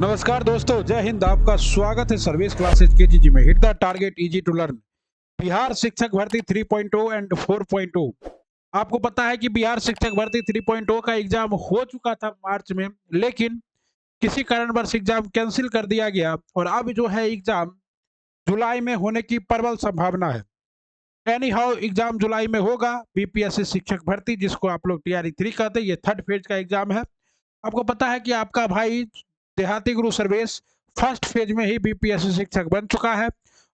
नमस्कार दोस्तों, जय हिंद। आपका स्वागत है सर्विस क्लासेज केजीजी में। Hit the target easy to learn. Bihar शिक्षक भर्ती 3.0 एंड 4.0। आपको पता है कि बिहार शिक्षक भर्ती 3.0 का एग्जाम हो चुका था मार्च में, लेकिन किसी कारणवश एग्जाम कैंसिल कर दिया गया और अब जो है एग्जाम जुलाई में होने की प्रबल संभावना है। एनी हाउ एग्जाम जुलाई में होगा। बीपीएससी शिक्षक भर्ती, जिसको आप लोग टीआरई 3 कहते हैं, ये थर्ड फेज का एग्जाम है। आपको पता है कि आपका भाई देहाती गुरु सर्वेश फर्स्ट फेज में ही बीपीएससी शिक्षक बन चुका है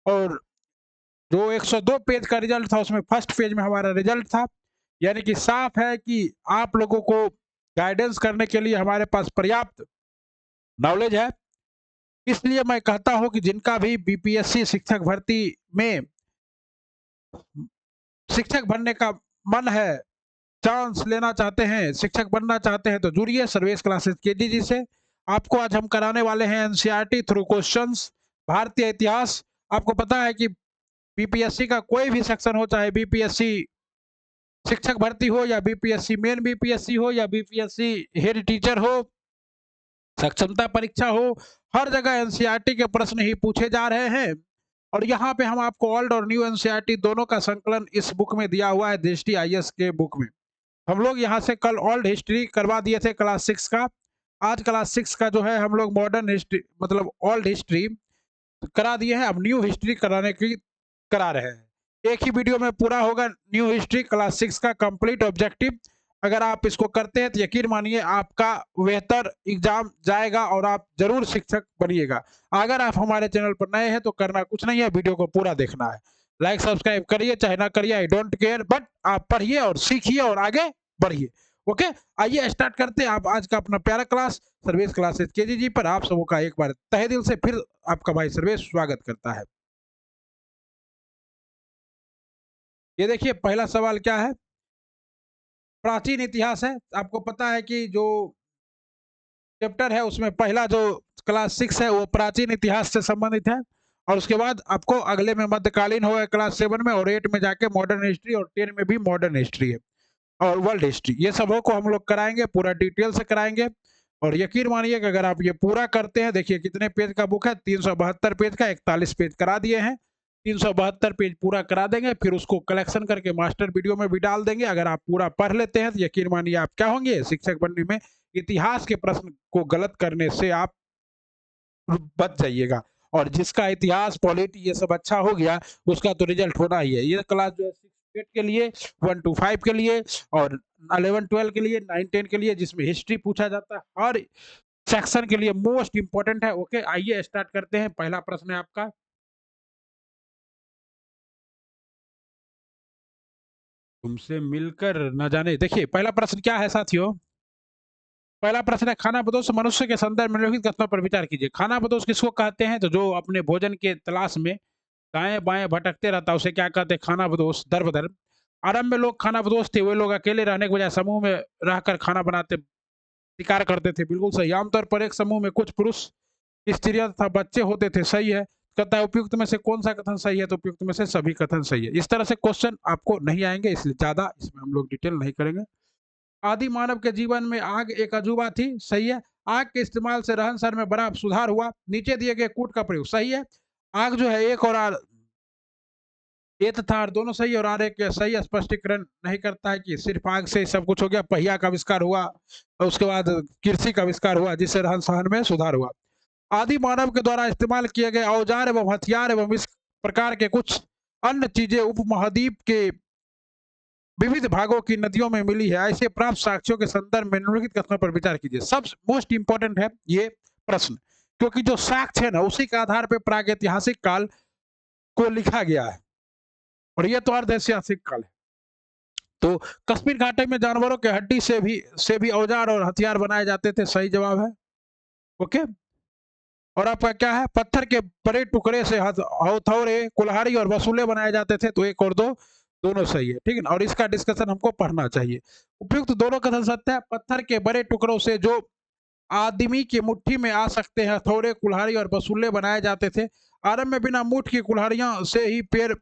और जो 102 पेज का रिजल्ट था उसमें फर्स्ट फेज में हमारा रिजल्ट था। यानी कि साफ है कि आप लोगों को गाइडेंस करने के लिए हमारे पास पर्याप्त नॉलेज है। इसलिए मैं कहता हूं कि जिनका भी बीपीएससी शिक्षक भर्ती में शिक्षक बनने का मन है, चांस लेना चाहते हैं, शिक्षक बनना चाहते हैं, तो जुड़िए सर्विस क्लासेस केजीजी से। आपको आज हम कराने वाले हैं एनसीईआरटी थ्रू क्वेश्चंस, भारतीय इतिहास। आपको पता है कि बीपीएससी का कोई भी सेक्शन हो, चाहे बीपीएससी शिक्षक भर्ती हो या बीपीएससी मेन बीपीएससी हो या बीपीएससी हेड टीचर हो, सक्षमता परीक्षा हो, हर जगह एनसीईआरटी के प्रश्न ही पूछे जा रहे हैं। और यहाँ पे हम आपको ओल्ड और न्यू एनसीईआरटी दोनों का संकलन इस बुक में दिया हुआ है, दृष्टि आईएएस के बुक में। हम लोग यहाँ से कल ओल्ड हिस्ट्री करवा दिए थे क्लास 6 का। आज क्लास 6 का जो है हम लोग मॉडर्न हिस्ट्री मतलब ओल्ड हिस्ट्री करा दिए हैं। अब न्यू हिस्ट्री कराने की करा रहे हैं। एक ही वीडियो में पूरा होगा न्यू हिस्ट्री क्लास 6 का कंप्लीट ऑब्जेक्टिव। अगर आप इसको करते हैं तो यकीन मानिए आपका बेहतर एग्जाम जाएगा और आप जरूर शिक्षक बनिएगा। अगर आप हमारे चैनल पर नए हैं तो करना कुछ नहीं है, वीडियो को पूरा देखना है। लाइक सब्सक्राइब करिए चाहे ना करिए, आई डोंट केयर, बट आप पढ़िए और सीखिए और आगे बढ़िए। ओके, आइए स्टार्ट करते हैं आप आज का अपना प्यारा क्लास सर्विस क्लासेस केजीजी पर। आप सबों का एक बार तहे दिल से फिर आपका भाई सर्वेश स्वागत करता है। ये देखिए पहला सवाल क्या है। प्राचीन इतिहास है। आपको पता है कि जो चैप्टर है उसमें पहला जो क्लास 6 है वो प्राचीन इतिहास से संबंधित है। और उसके बाद आपको अगले में मध्यकालीन होगा क्लास 7 में, और 8 में जाके मॉडर्न हिस्ट्री, और 10 में भी मॉडर्न हिस्ट्री है और वर्ल्ड हिस्ट्री। ये सबों को हम लोग कराएंगे, पूरा डिटेल से कराएंगे। और यकीन मानिए कि अगर आप ये पूरा करते हैं, देखिए कितने पेज का बुक है, 372 पेज का, 41 पेज करा दिए हैं। 372 पेज पूरा करा देंगे, फिर उसको कलेक्शन करके मास्टर वीडियो में भी डाल देंगे। अगर आप पूरा पढ़ लेते हैं तो यकीन मानिए आप क्या होंगे, शिक्षक बनने में इतिहास के प्रश्न को गलत करने से आप बच जाइएगा। और जिसका इतिहास पॉलिटी ये सब अच्छा हो गया उसका तो रिजल्ट होना ही है। ये क्लास जो है 6 8 के लिए, 1 to 5 के लिए, और 11 12 के लिए, 9 10 के लिए, जिसमें हिस्ट्री पूछा जाता है, हर सेक्शन के लिए मोस्ट इंपॉर्टेंट है। ओके, आइए स्टार्ट करते हैं। पहला प्रश्न है आपका, तुमसे मिलकर न जाने। देखिए पहला प्रश्न क्या है साथियों। पहला प्रश्न है, खानाबदोश मनुष्य के संदर्भ में निम्नलिखित कथनों पर विचार कीजिए। खानाबदोश किसको कहते हैं? तो जो अपने भोजन के तलाश में दाएं बाएं भटकते रहता है उसे क्या कहते हैं? खानाबदोश। दर्पधर्म, आरंभ में लोग खानाबदोश थे, वे लोग अकेले रहने के बजाय समूह में रहकर खाना बनाते शिकार करते थे। बिल्कुल सही। आमतौर पर एक समूह में कुछ पुरुष, स्त्रियां तथा बच्चे होते थे। सही है। कहता है उपयुक्त में से कौन सा कथन सही है? तो उपयुक्त में से सभी कथन सही है। इस तरह से क्वेश्चन आपको नहीं आएंगे, इसलिए ज्यादा इसमें हम लोग डिटेल नहीं करेंगे। आदि मानव के जीवन में आग एक अजूबा थी। सही है। आग के इस्तेमाल से रहन सहन में बड़ा सुधार हुआ। नीचे दिए गए कूट का प्रयोग। सही है। आग जो है एक और आर, ए तथा आर दोनों सही, और आर एक सही स्पष्टीकरण नहीं करता है कि सिर्फ आग से सब कुछ हो गया। पहिया का आविष्कार हुआ और उसके बाद कृषि का आविष्कार हुआ जिससे रहन सहन में सुधार हुआ। आदि मानव के द्वारा इस्तेमाल किए गए औजार एवं हथियार एवं इस प्रकार के कुछ अन्य चीजें उपमहाद्वीप के विविध भागों की नदियों में मिली है। ऐसे प्राप्त साक्ष्यों के संदर्भ में निम्नलिखित कथनों पर विचार कीजिए। सब मोस्ट इंपॉर्टेंट है ये प्रश्न, क्योंकि जो साक्ष्य है ना उसी के आधार पर प्रागैतिहासिक काल को लिखा गया है, और ये तो अर्धऐतिहासिक काल है। तो कश्मीर घाटी में जानवरों के हड्डी से भी औजार और हथियार बनाए जाते थे। सही जवाब है। ओके। और आपका क्या है? पत्थर के बड़े टुकड़े से हथौड़े, कुल्हाड़ी और वसूले बनाए जाते थे। तो एक और दो दोनों सही है। ठीक है ना। और इसका डिस्कशन हमको पढ़ना चाहिए। उपयुक्त दोनों कथन सत्य है। पत्थर के बड़े टुकड़ों से जो आदमी की मुट्ठी में आ सकते हैं हथौड़े, कुल्हाड़ी और वसूले बनाए जाते थे। आरंभ में बिना मुठ की कुल्हाड़ियां से ही पेड़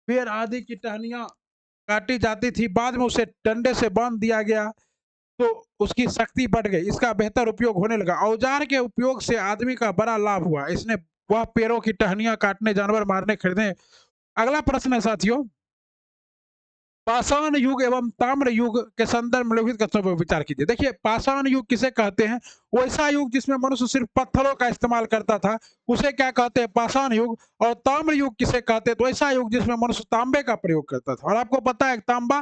पेड़ आदि की टहनियां काटी जाती थी। बाद में उसे डंडे से बांध दिया गया। तो उसकी शक्ति बढ़ गई, इसका बेहतर उपयोग होने लगा। औजार के उपयोग से आदमी का बड़ा लाभ हुआ। इसने वह पेड़ों की टहनियाँ काटने, जानवर मारने, खरीदने। अगला प्रश्न है साथियों, पाषाण युग एवं ताम्र युग के संदर्भ में निम्नलिखित कथनों पर विचार कीजिए। देखिए, पाषाण युग किसे कहते हैं? वैसा युग जिसमें मनुष्य सिर्फ पत्थरों का इस्तेमाल करता था, उसे क्या कहते हैं? पाषाण युग। और ताम्र युग किसे कहते हैं? तो ऐसा युग जिसमें मनुष्य तांबे का प्रयोग करता था। और आपको पता है तांबा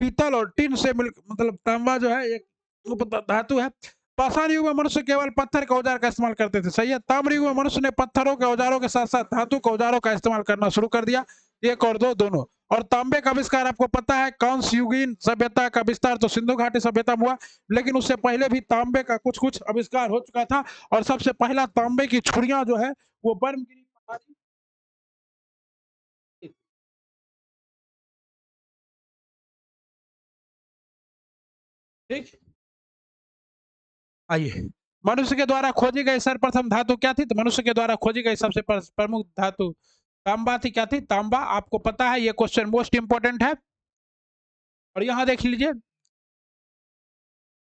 पीतल और टिन से मिल, मतलब तांबा जो है एक धातु है। पाषाण युग में मनुष्य केवल पत्थर के औजार का इस्तेमाल करते थे, सही है। ताम्र युग में मनुष्य ने पत्थरों के औजारों के साथ साथ धातु के औजारों का इस्तेमाल करना शुरू कर दिया। एक और दो दोनों। और तांबे का आविष्कार आपको पता है, कांस्य युगीन सभ्यता का विस्तार तो सिंधु घाटी सभ्यता में हुआ, लेकिन उससे पहले भी तांबे का कुछ कुछ आविष्कार हो चुका था। और सबसे पहला तांबे की छुड़ियां जो है वो बर्मगिरी पहाड़ी। ठीक, आइए। मनुष्य के द्वारा खोजी गई सर्वप्रथम धातु क्या थी? तो मनुष्य के द्वारा खोजी गई सबसे प्रमुख धातु तांबा थी। क्या थी? तांबा। आपको पता है, ये क्वेश्चन मोस्ट इंपोर्टेंट है। और यहाँ देख लीजिए,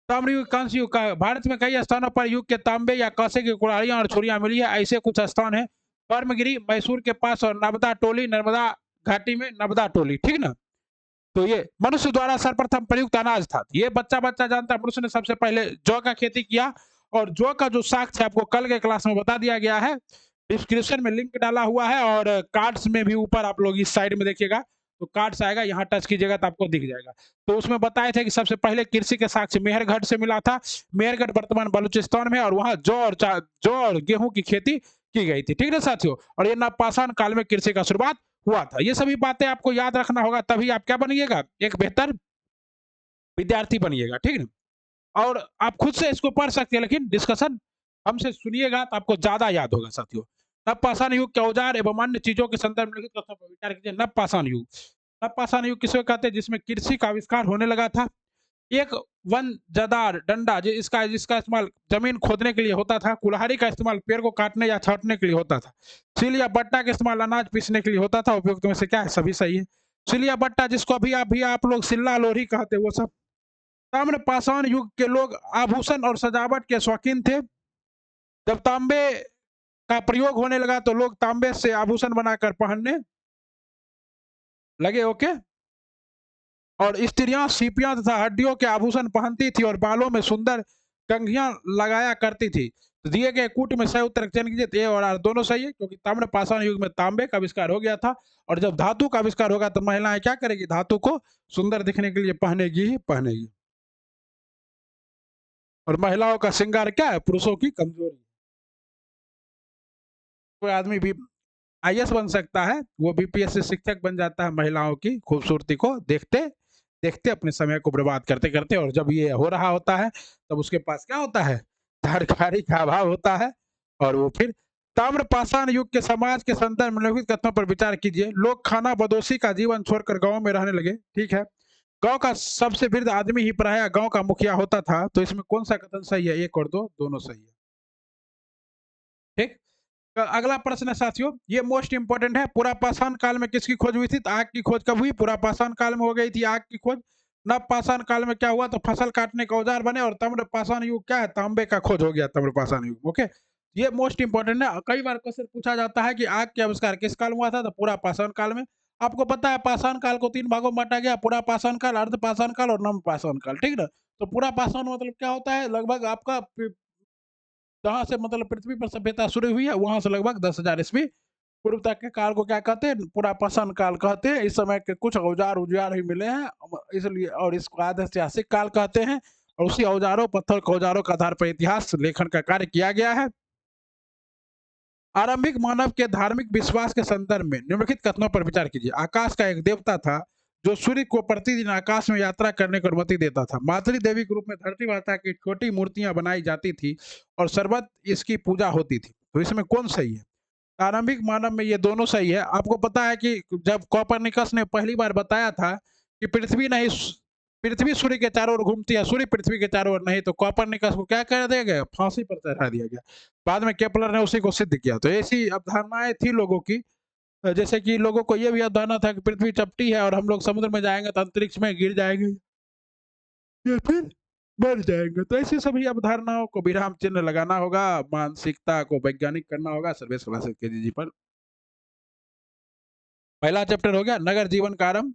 ताम्र युग, कांस्य युग का भारत में कई स्थानों पर युग के तांबे या कांसे की कुल्हाड़ियां और छुरियां मिली है। ऐसे कुछ स्थान है, बर्मगिरी मैसूर के पास और नर्मदा टोली, नर्मदा घाटी में नर्मदा टोली, ठीक ना। तो ये मनुष्य द्वारा सर्वप्रथम प्रयुक्त अनाज था। ये बच्चा बच्चा जानता है, मनुष्य ने सबसे पहले जौ का खेती किया। और जौ का जो साक्ष्य है आपको कल के क्लास में बता दिया गया है। डिस्क्रिप्शन में लिंक डाला हुआ है, और कार्ड्स में भी ऊपर आप लोग इस साइड में देखिएगा तो कार्ड्स आएगा, यहाँ टच कीजिएगा तो आपको दिख जाएगा। तो उसमें बताए थे कि सबसे पहले कृषि के साक्ष्य मेहरगढ़ से मिला था। मेहरगढ़ वर्तमान बलूचिस्तान में, और वहाँ जौ और गेहूं की खेती की गई थी, ठीक है साथियों। और ये नवपाषाण काल में कृषि का शुरुआत हुआ था। ये सभी बातें आपको याद रखना होगा, तभी आप क्या बनिएगा? एक बेहतर विद्यार्थी बनिएगा, ठीक है। और आप खुद से इसको पढ़ सकते हैं, लेकिन डिस्कशन हमसे सुनिएगा तो आपको ज्यादा याद होगा साथियों। नवपाषाण युग के औजार एवं अन्य चीजों के संदर्भ में लिखित कथनों पर विचार कीजिए। नवपाषाण युग। नवपाषाण युग किसे कहते हैं? जिसमें कृषि का आविष्कार होने लगा था। एक वन जदार डंडा, इसका जिसका इस्तेमाल जमीन खोदने के लिए होता था। कुल्हाड़ी का इस्तेमाल पेड़ को काटने या छांटने के लिए होता था। सील या बट्टा का इस्तेमाल अनाज पीसने के लिए होता था। उपयुक्त में से क्या है? सभी सही है। सील या बट्टा, जिसको अभी आप लोग सिल्ला लोरी कहते हैं, वो सब। ताम्र पाषाण युग के लोग आभूषण और सजावट के शौकीन थे। जब तांबे का प्रयोग होने लगा तो लोग तांबे से आभूषण बनाकर पहनने लगे। ओके। और स्त्रियां सीपियां तथा हड्डियों के आभूषण पहनती थी और बालों में सुंदर कंघियां लगाया करती थी। तो दिए गए कूट में सही उत्तर चयन कीजिए। तो ए और आर दोनों सही है, क्योंकि ताम्र पाषाण युग में तांबे का आविष्कार हो गया था। और जब धातु का आविष्कार होगा तो महिलाएं क्या करेगी? धातु को सुंदर दिखने के लिए पहनेगी ही पहनेगी। और महिलाओं का श्रृंगार क्या है? पुरुषों की कमजोरी। कोई आदमी भी आईएएस बन सकता है, वो बीपीएससी शिक्षक बन जाता है महिलाओं की खूबसूरती को देखते देखते, अपने समय को बर्बाद करते करते। और जब ये हो रहा होता है तब उसके पास क्या होता है? जानकारी का अभाव होता है। और वो फिर ताम्र पाषाण युग के समाज के संदर्भ में निम्नलिखित कथनों पर विचार कीजिए। लोग खाना बदोशी का जीवन छोड़कर गांव में रहने लगे, ठीक है। गांव का सबसे वृद्ध आदमी ही प्रायः गांव का मुखिया होता था। तो इसमें कौन सा कथन सही है? एक और दो दोनों सही है, ठीक। अगला प्रश्न है साथियों, ये मोस्ट इंपोर्टेंट है। पूरा पाषाण काल में किसकी खोज हुई थी? तो आग की खोज कब हुई? पूरा पाषाण काल में हो गई थी आग की खोज। नव पाषाण काल में क्या हुआ? तो फसल काटने का औजार बने। और ताम्र पाषाण युग क्या है? तांबे का खोज हो गया, ताम्र पाषाण युग। ओके, ये मोस्ट इंपोर्टेंट है। कई बार क्वेश्चन पूछा जाता है कि आग के आविष्कार किस काल में हुआ था? तो पूरा पाषाण काल में। आपको पता है पाषाण काल को 3 भागों में बांटा गया, पूरा पाषाण काल, अर्ध पाषाण काल और नव पाषाण काल, ठीक ना। तो पूरा पाषाण मतलब क्या होता है? लगभग आपका जहाँ से मतलब पृथ्वी पर सभ्यता शुरू हुई है, वहां से लगभग 10,000 ईस्वी पूर्व तक के काल को क्या कहते हैं? पूरा पाषाण काल कहते हैं। इस समय के कुछ औजार उजार ही मिले हैं, इसलिए, और इसको आधे ऐतिहासिक काल कहते हैं। और उसी औजारों, पत्थर के औजारों के आधार पर इतिहास लेखन का कार्य किया गया है। आरंभिक मानव के धार्मिक विश्वास के संदर्भ में निम्नलिखित कथनों पर विचार कीजिए। आकाश का एक देवता था जो सूर्य को प्रतिदिन आकाश में यात्रा करने की अनुमति देता था। मातृ देवी के रूप में धरती माता की छोटी मूर्तियां बनाई जाती थी और सर्वत्र इसकी पूजा होती थी। तो इसमें कौन सही है? आरंभिक मानव में ये दोनों सही है। आपको पता है कि जब कोपरनिकस ने पहली बार बताया था कि पृथ्वी सूर्य के चारों ओर घूमती है, सूर्य पृथ्वी के चारों ओर नहीं, तो कोपरनिकस को क्या कर दिया गया? फांसी पर चढ़ा दिया गया। बाद में केपलर ने उसी को सिद्ध किया। तो ऐसी अवधारणाएं थी लोगों की। जैसे कि लोगों को ये भी अवधारणा था कि पृथ्वी चपटी है और हम लोग समुद्र में जाएंगे तो अंतरिक्ष में गिर जाएंगे, या फिर मर जाएँगे। तो ऐसी सभी अवधारणाओं को विराम चिन्ह लगाना होगा, मानसिकता को वैज्ञानिक करना होगा। सर्वे सलाह के जी पर पहला चैप्टर हो गया नगर जीवन का आरंभ।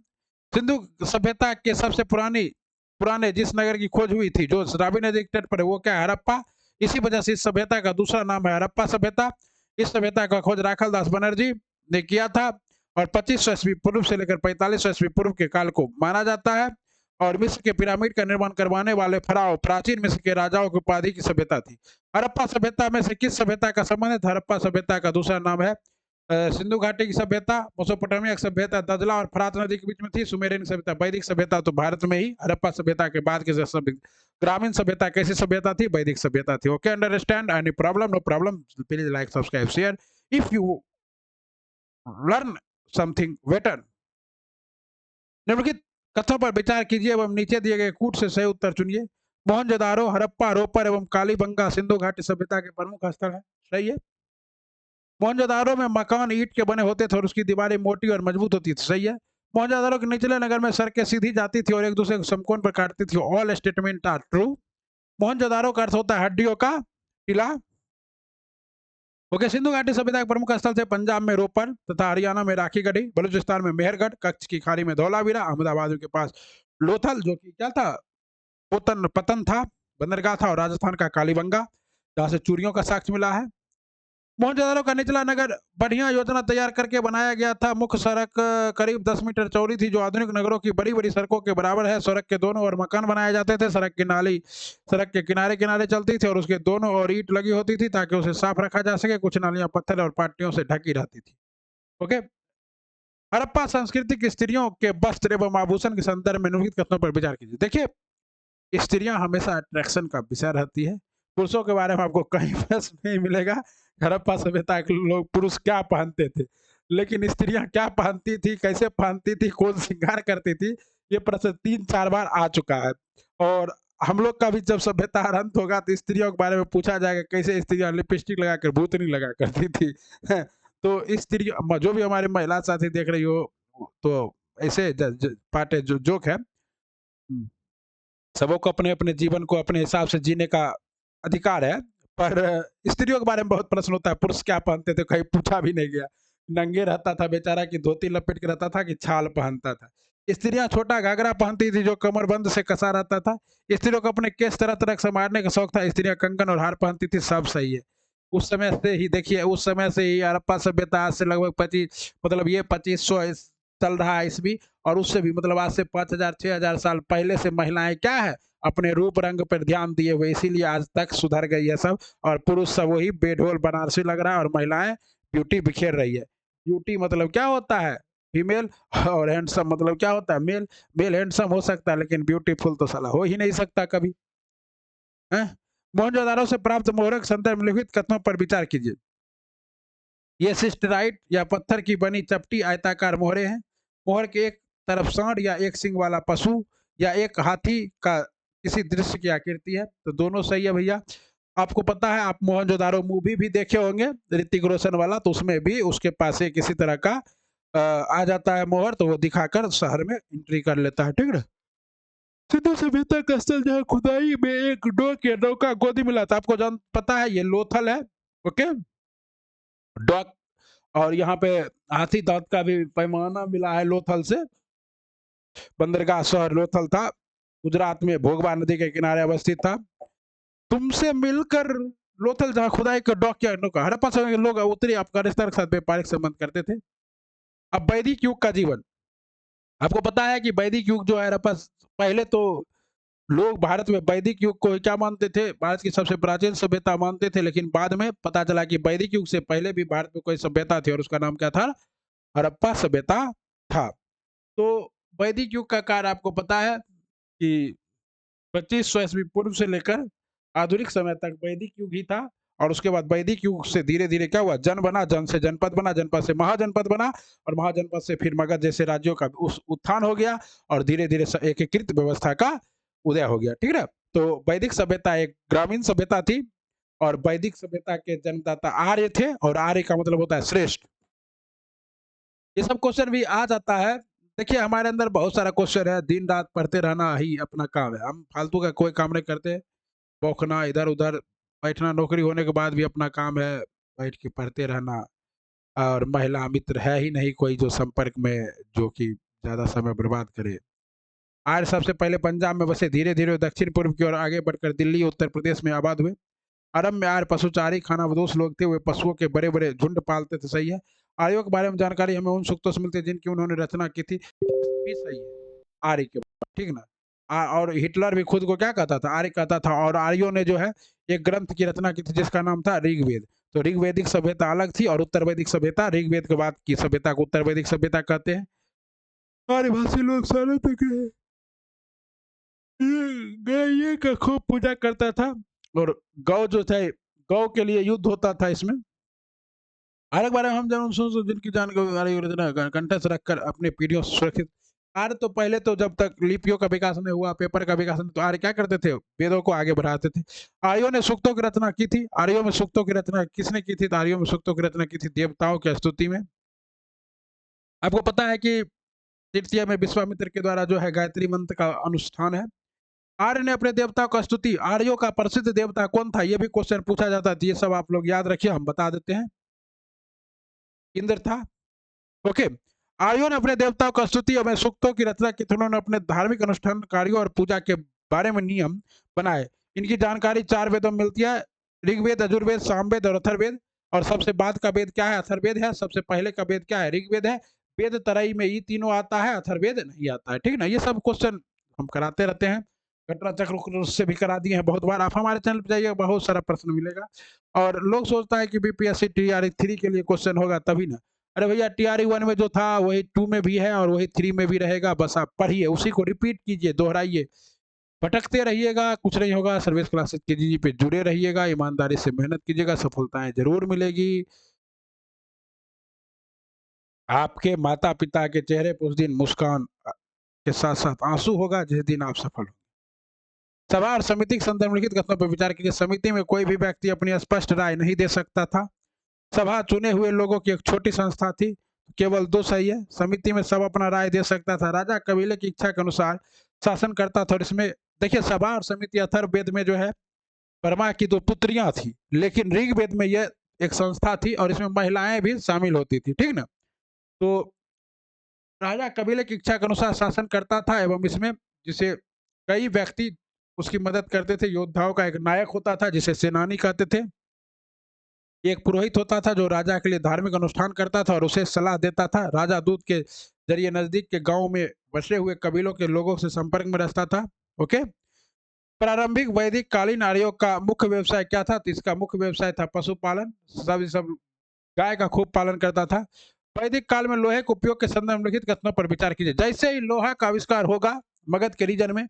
सिंधु सभ्यता के सबसे पुराने जिस नगर की खोज हुई थी, जो रावी नदी के तट पर है, वो क्या है? हड़प्पा। इसी वजह से इस सभ्यता का दूसरा नाम है हड़प्पा सभ्यता। इस सभ्यता का खोज राखल दास बनर्जी ने किया था और 2500 ईस्वी पूर्व से लेकर 4500 ईस्वी पूर्व के काल को माना जाता है। और मिस्र के पिरामिड का निर्माण करवाने वाले फराओ प्राचीन मिस्र के राजाओं की उपाधि की सभ्यता थी। हड़प्पा सभ्यता में से किस सभ्यता का संबंध है? हड़प्पा सभ्यता का दूसरा नाम है सिंधु घाटी की सभ्यता, मेसोपोटामिया की सभ्यता दजला और फरात नदी के बीच में थी। सुमेरियन सभ्यता, वैदिक सभ्यता तो भारत में ही। हड़प्पा सभ्यता के बाद की ग्रामीण सभ्यता कैसी सभ्यता थी? वैदिक सभ्यता थी। Okay, understand? Any problem? No problem. Please like, subscribe, share if you learn something better. निम्नलिखित कथनों पर विचार कीजिए एवं नीचे दिए गए कूट से सही उत्तर चुनिए। मोहनजोदारो, हड़प्पा, रोपर एवं कालीबंगा सिंधु घाटी सभ्यता के प्रमुख स्थल है। सही है। मोहनजोदारो में मकान ईंट के बने होते थे और उसकी दीवारें मोटी और मजबूत होती थी। सही है। मोहनजोदारो के निचले नगर में सड़कें सीधी जाती थी और एक दूसरे को समकोण पर काटती थी। All statement are true. Mohenjodaro का अर्थ होता है हड्डियों का किला। ओके, सिंधु घाटी सभ्यता के प्रमुख स्थल थे पंजाब में रोपर तथा हरियाणा में राखीगढ़ी, बलूचिस्तान में मेहरगढ़, कच्छ की खाड़ी में धौलावीरा, अहमदाबाद के पास लोथल जो कि क्या था, पतन था, बंदरगाह था, और राजस्थान का कालीबंगा जहाँ से चूड़ियों का साक्ष्य मिला है। मोहनजोदारो का निचला नगर बढ़िया योजना तैयार करके बनाया गया था। मुख्य सड़क करीब 10 मीटर चौड़ी थी, जो आधुनिक नगरों की बड़ी-बड़ी सड़कों के बराबर है। सड़क के दोनों ओर मकान बनाए जाते थे। सड़क के किनारे-किनारे चलती थी और उसके दोनों ओर ईंट लगी होती थी ताकि उसे साफ रखा जा सके। कुछ नालियां पत्थर और पाटियों से ढकी रहती थी। ओके। हड़प्पा संस्कृति की स्त्रियों के वस्त्र एवं आभूषण के संदर्भ में निम्नलिखित कथनों पर विचार कीजिए। देखिए, स्त्रियां हमेशा अट्रैक्शन का विषय रहती है। पुरुषों के बारे में आपको कहीं प्रश्न नहीं मिलेगा। हड़प्पा सभ्यता के लोग पुरुष क्या पहनते थे, लेकिन स्त्रियां क्या पहनती थी, कैसे पहनती थी, कौन श्रृंगार करती थी, ये प्रश्न 3-4 बार आ चुका है। और हम लोग का भी जब सभ्यता अंत होगा तो स्त्रियों के बारे में पूछा जाएगा कैसे स्त्रियां लिपस्टिक लगाकर भूतनी लगा करती थी। तो स्त्री जो भी हमारे महिला साथी देख रही हो, तो ऐसे पाटे जो जोक है, सबों को अपने-अपने जीवन को अपने हिसाब से जीने का अधिकार है, पर स्त्रियों के बारे में बहुत प्रश्न होता है, पुरुष क्या पहनते थे, कहीं पूछा भी नहीं गया। नंगे रहता था बेचारा कि धोती लपेट के रहता था कि छाल पहनता था। स्त्रियाँ छोटा घाघरा पहनती थी जो कमरबंद से कसा रहता था। स्त्रियों को अपने केस तरह-तरह से संवारने का शौक था। स्त्रियाँ कंगन और हार पहनती थी, सब सही है। उस समय से ही देखिए, उस समय से ही हड़प्पा सभ्यता आज से लगभग 25 मतलब ये 2500 चल रहा है ईस्वी, और उससे भी मतलब आज से 5000 6000 साल पहले से महिलाएं क्या है, अपने रूप रंग पर ध्यान दिए हुए, इसीलिए आज तक सुधर गई है सब। और पुरुष सब वही बेढोल बनारसी लग रहा है और महिलाएं ब्यूटी बिखेर रही है। ब्यूटी मतलब क्या होता है? फीमेल। और हैंडसम मतलब क्या होता है? मेल। मेल हैंडसम हो सकता है लेकिन ब्यूटीफुल तो साला हो ही नहीं सकता कभी। हैं? मोहनजोदारो से प्राप्त मोहरक संदर्भ निम्नलिखित कथनों पर विचार कीजिए। ये सिस्टराइट या पत्थर की बनी चपटी आयताकार मोहरे हैं। मोहर के एक तरफ सांड या एक सिंग वाला पशु या एक हाथी का किसी दृश्य की आकृति है, तो दोनों सही है भैया। आपको पता है, आप मोहनजोदारो मूवी भी देखे होंगे ऋतिक रोशन वाला, तो उसमें भी उसके पास एक किसी तरह का आ जाता है मोहर, तो वो दिखाकर शहर में एंट्री कर लेता है। ठीक है। सिंधु सभ्यता का स्थल जहाँ खुदाई में एक डॉक या नौका गोदी मिला था, आपको जान पता है ये लोथल है। Okay, dock. और यहाँ पे हाथी दांत का भी पैमाना मिला है लोथल से। बंदरगाह शहर लोथल था, गुजरात में भोगवा नदी के किनारे अवस्थित था। तुमसे मिलकर लोथल जहाँ खुदाई का डॉक या नौका, हड़प्पा समय के लोग उत्तरी अफगानिस्तान के साथ व्यापारिक संबंध करते थे। अब वैदिक युग का जीवन, आपको पता है कि वैदिक युग जो है हड़प्पा, पहले तो लोग भारत में वैदिक युग को क्या मानते थे? भारत की सबसे प्राचीन सभ्यता मानते थे, लेकिन बाद में पता चला कि वैदिक युग से पहले भी भारत में कोई सभ्यता थी और उसका नाम क्या था? हड़प्पा सभ्यता था। तो वैदिक युग का कार्य आपको पता है कि 2500 ईस्वी पूर्व से लेकर आधुनिक समय तक वैदिक युग ही था। और उसके बाद वैदिक युग से धीरे-धीरे क्या हुआ? जन बना, जन से जनपद बना, जनपद से महाजनपद बना, और महाजनपद से फिर मगध जैसे राज्यों का उस उत्थान हो गया, और धीरे-धीरे एकीकृत व्यवस्था का उदय हो गया। ठीक है ना? तो वैदिक सभ्यता एक ग्रामीण सभ्यता थी, और वैदिक सभ्यता के जन्मदाता आर्य थे, और आर्य का मतलब होता है श्रेष्ठ। ये सब क्वेश्चन भी आ जाता है। देखिए हमारे अंदर बहुत सारा क्वेश्चन है, दिन रात पढ़ते रहना ही अपना काम है, हम फालतू का कोई काम नहीं करते, बौखना इधर उधर बैठना, नौकरी होने के बाद भी अपना काम है बैठ के पढ़ते रहना। और महिला मित्र है ही नहीं कोई जो संपर्क में, जो कि ज़्यादा समय बर्बाद करे। आर्य सबसे पहले पंजाब में बसे, धीरे धीरे दक्षिण पूर्व की ओर आगे बढ़कर दिल्ली उत्तर प्रदेश में आबाद हुए। आरंभ में आर्य पशुचारी खानाबदोश लोग थे, वे पशुओं के बड़े बड़े झुंड पालते थे, सही है। आर्यों के बारे में जानकारी हमें उन सूक्तों से मिलती है जिनकी उन्होंने रचना की थी, भी सही है आर्य के बारे में, ठीक ना। और हिटलर भी खुद को क्या कहता था, आर्य कहता था। और आर्यों ने जो है एक ग्रंथ की रचना की थी जिसका नाम था ऋग्वेद। तो ऋग्वेदिक सभ्यता अलग थी और उत्तर वैदिक सभ्यता, ऋग्वेद के बाद की सभ्यता को उत्तर वैदिक सभ्यता कहते हैं। आर्यभाषी लोग सालों तक गैये का खूब पूजा करता था, और गौ जो थे, गौ के लिए युद्ध होता था इसमें। अलग बारे में हम जन जिनकी जानकारी योजना कंठस्थ रखकर अपने पीढ़ियों से सुरक्षित। आर्य तो पहले तो जब तक लिपियों का विकास नहीं हुआ, पेपर का विकास नहीं, तो आर्य क्या करते थे, वेदों को आगे बढ़ाते थे। आर्यों ने सूक्तों की रचना की थी। आर्यों में सूक्तों की रचना किसने की थी, तो आर्यों में सूक्तों की रचना की थी देवताओं की स्तुति में। आपको पता है कि तृतीया में विश्वामित्र के द्वारा जो है गायत्री मंत्र का अनुष्ठान है। आर्य ने अपने देवताओं का स्तुति, आर्यों का प्रसिद्ध देवता कौन था, ये भी क्वेश्चन पूछा जाता है, ये सब आप लोग याद रखिए, हम बता देते हैं। इंद्र था। ओके। आर्यों ने अपने देवताओं का स्तुति और सूक्तों की रचना की थी। उन्होंने अपने धार्मिक अनुष्ठान कार्यों और पूजा के बारे में नियम बनाए। इनकी जानकारी 4 वेदों में मिलती है, ऋग्वेद, यजुर्वेद, सामवेद और अथर्ववेद। और सबसे बाद का वेद क्या है, अथर्ववेद है। सबसे पहले का वेद क्या है, ऋग्वेद है। वेद तरई में ये तीनों आता है, अथर्ववेद नहीं आता है, ठीक ना। ये सब क्वेश्चन हम कराते रहते हैं, घटना चक्र से भी करा दिए हैं बहुत बार। आप हमारे चैनल पर जाइए, बहुत सारा प्रश्न मिलेगा। और लोग सोचता है कि बीपीएससी टीआरई 3 के लिए क्वेश्चन होगा तभी ना। अरे भैया टीआरई 1 में जो था वही 2 में भी है और वही 3 में भी रहेगा, बस आप पढ़िए, उसी को रिपीट कीजिए, दोहराइए, भटकते रहिएगा, कुछ नहीं होगा। सर्विस क्लासेस के जी पे जुड़े रहिएगा, ईमानदारी से मेहनत कीजिएगा, सफलताएं जरूर मिलेगी। आपके माता पिता के चेहरे पर उस दिन मुस्कान के साथ साथ आंसू होगा जिस दिन आप सफल हो। सभा और समिति के संदर्भ में लिखित कथनों पर विचार कीजिए। समिति में कोई भी व्यक्ति अपनी स्पष्ट राय नहीं दे सकता था। सभा चुने हुए लोगों की एक छोटी संस्था थी, केवल 2 सही है। समिति में सब अपना राय दे सकता था। राजा कबीले की इच्छा के अनुसार शासन करता था। और इसमें देखिए, सभा और समिति अथर्ववेद में जो है ब्रह्मा की 2 पुत्रियां थी, लेकिन ऋग्वेद में यह एक संस्था थी और इसमें महिलाएं भी शामिल होती थी, ठीक ना। तो राजा कबीले की इच्छा के अनुसार शासन करता था एवं इसमें जिसे कई व्यक्ति उसकी मदद करते थे। योद्धाओं का एक नायक होता था जिसे सेनानी कहते थे। एक पुरोहित होता था जो राजा के लिए धार्मिक अनुष्ठान करता था और उसे सलाह देता था। राजा दूत के जरिए नजदीक के गांव में बसे हुए कबीलों के लोगों से संपर्क में रहता था। ओके। प्रारंभिक वैदिक कालीन आर्यों का मुख्य व्यवसाय क्या था, तो इसका मुख्य व्यवसाय था पशुपालन। सब गाय का खूब पालन करता था। वैदिक काल में लोहे के उपयोग के संदर्भ में लिखित कथनों पर विचार कीजिए। जैसे ही लोहा का आविष्कार होगा मगध के रीजन में,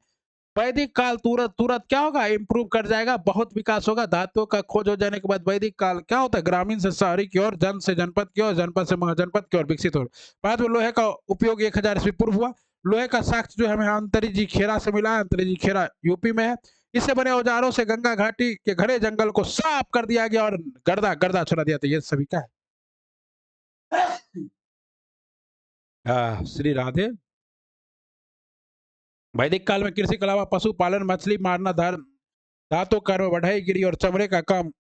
वैदिक काल तुरंत तुरंत क्या होगा, इम्प्रूव कर जाएगा, बहुत विकास होगा। धातुओं का खोज हो जाने के बाद वैदिक काल क्या होता है, ग्रामीण से शहरी की ओर, जन से जनपद की ओर, जनपद से महाजनपद की ओर विकसित हो। बाद में लोहे का उपयोग 1000 ईस्वी पूर्व हुआ। लोहे का साक्ष्य जो हमें अंतरी जी खेरा से मिला है। अंतरी जी खेरा यूपी में है। इससे बने औजारों से गंगा घाटी के घने जंगल को साफ कर दिया गया और गर्दा गर्दा छोड़ा दिया। तो ये सभी क्या है, श्री राधे। वैदिक काल में कृषि के अलावा पशुपालन, मछली मारना, धातु कर्म, बढ़ई गिरी और चमड़े का काम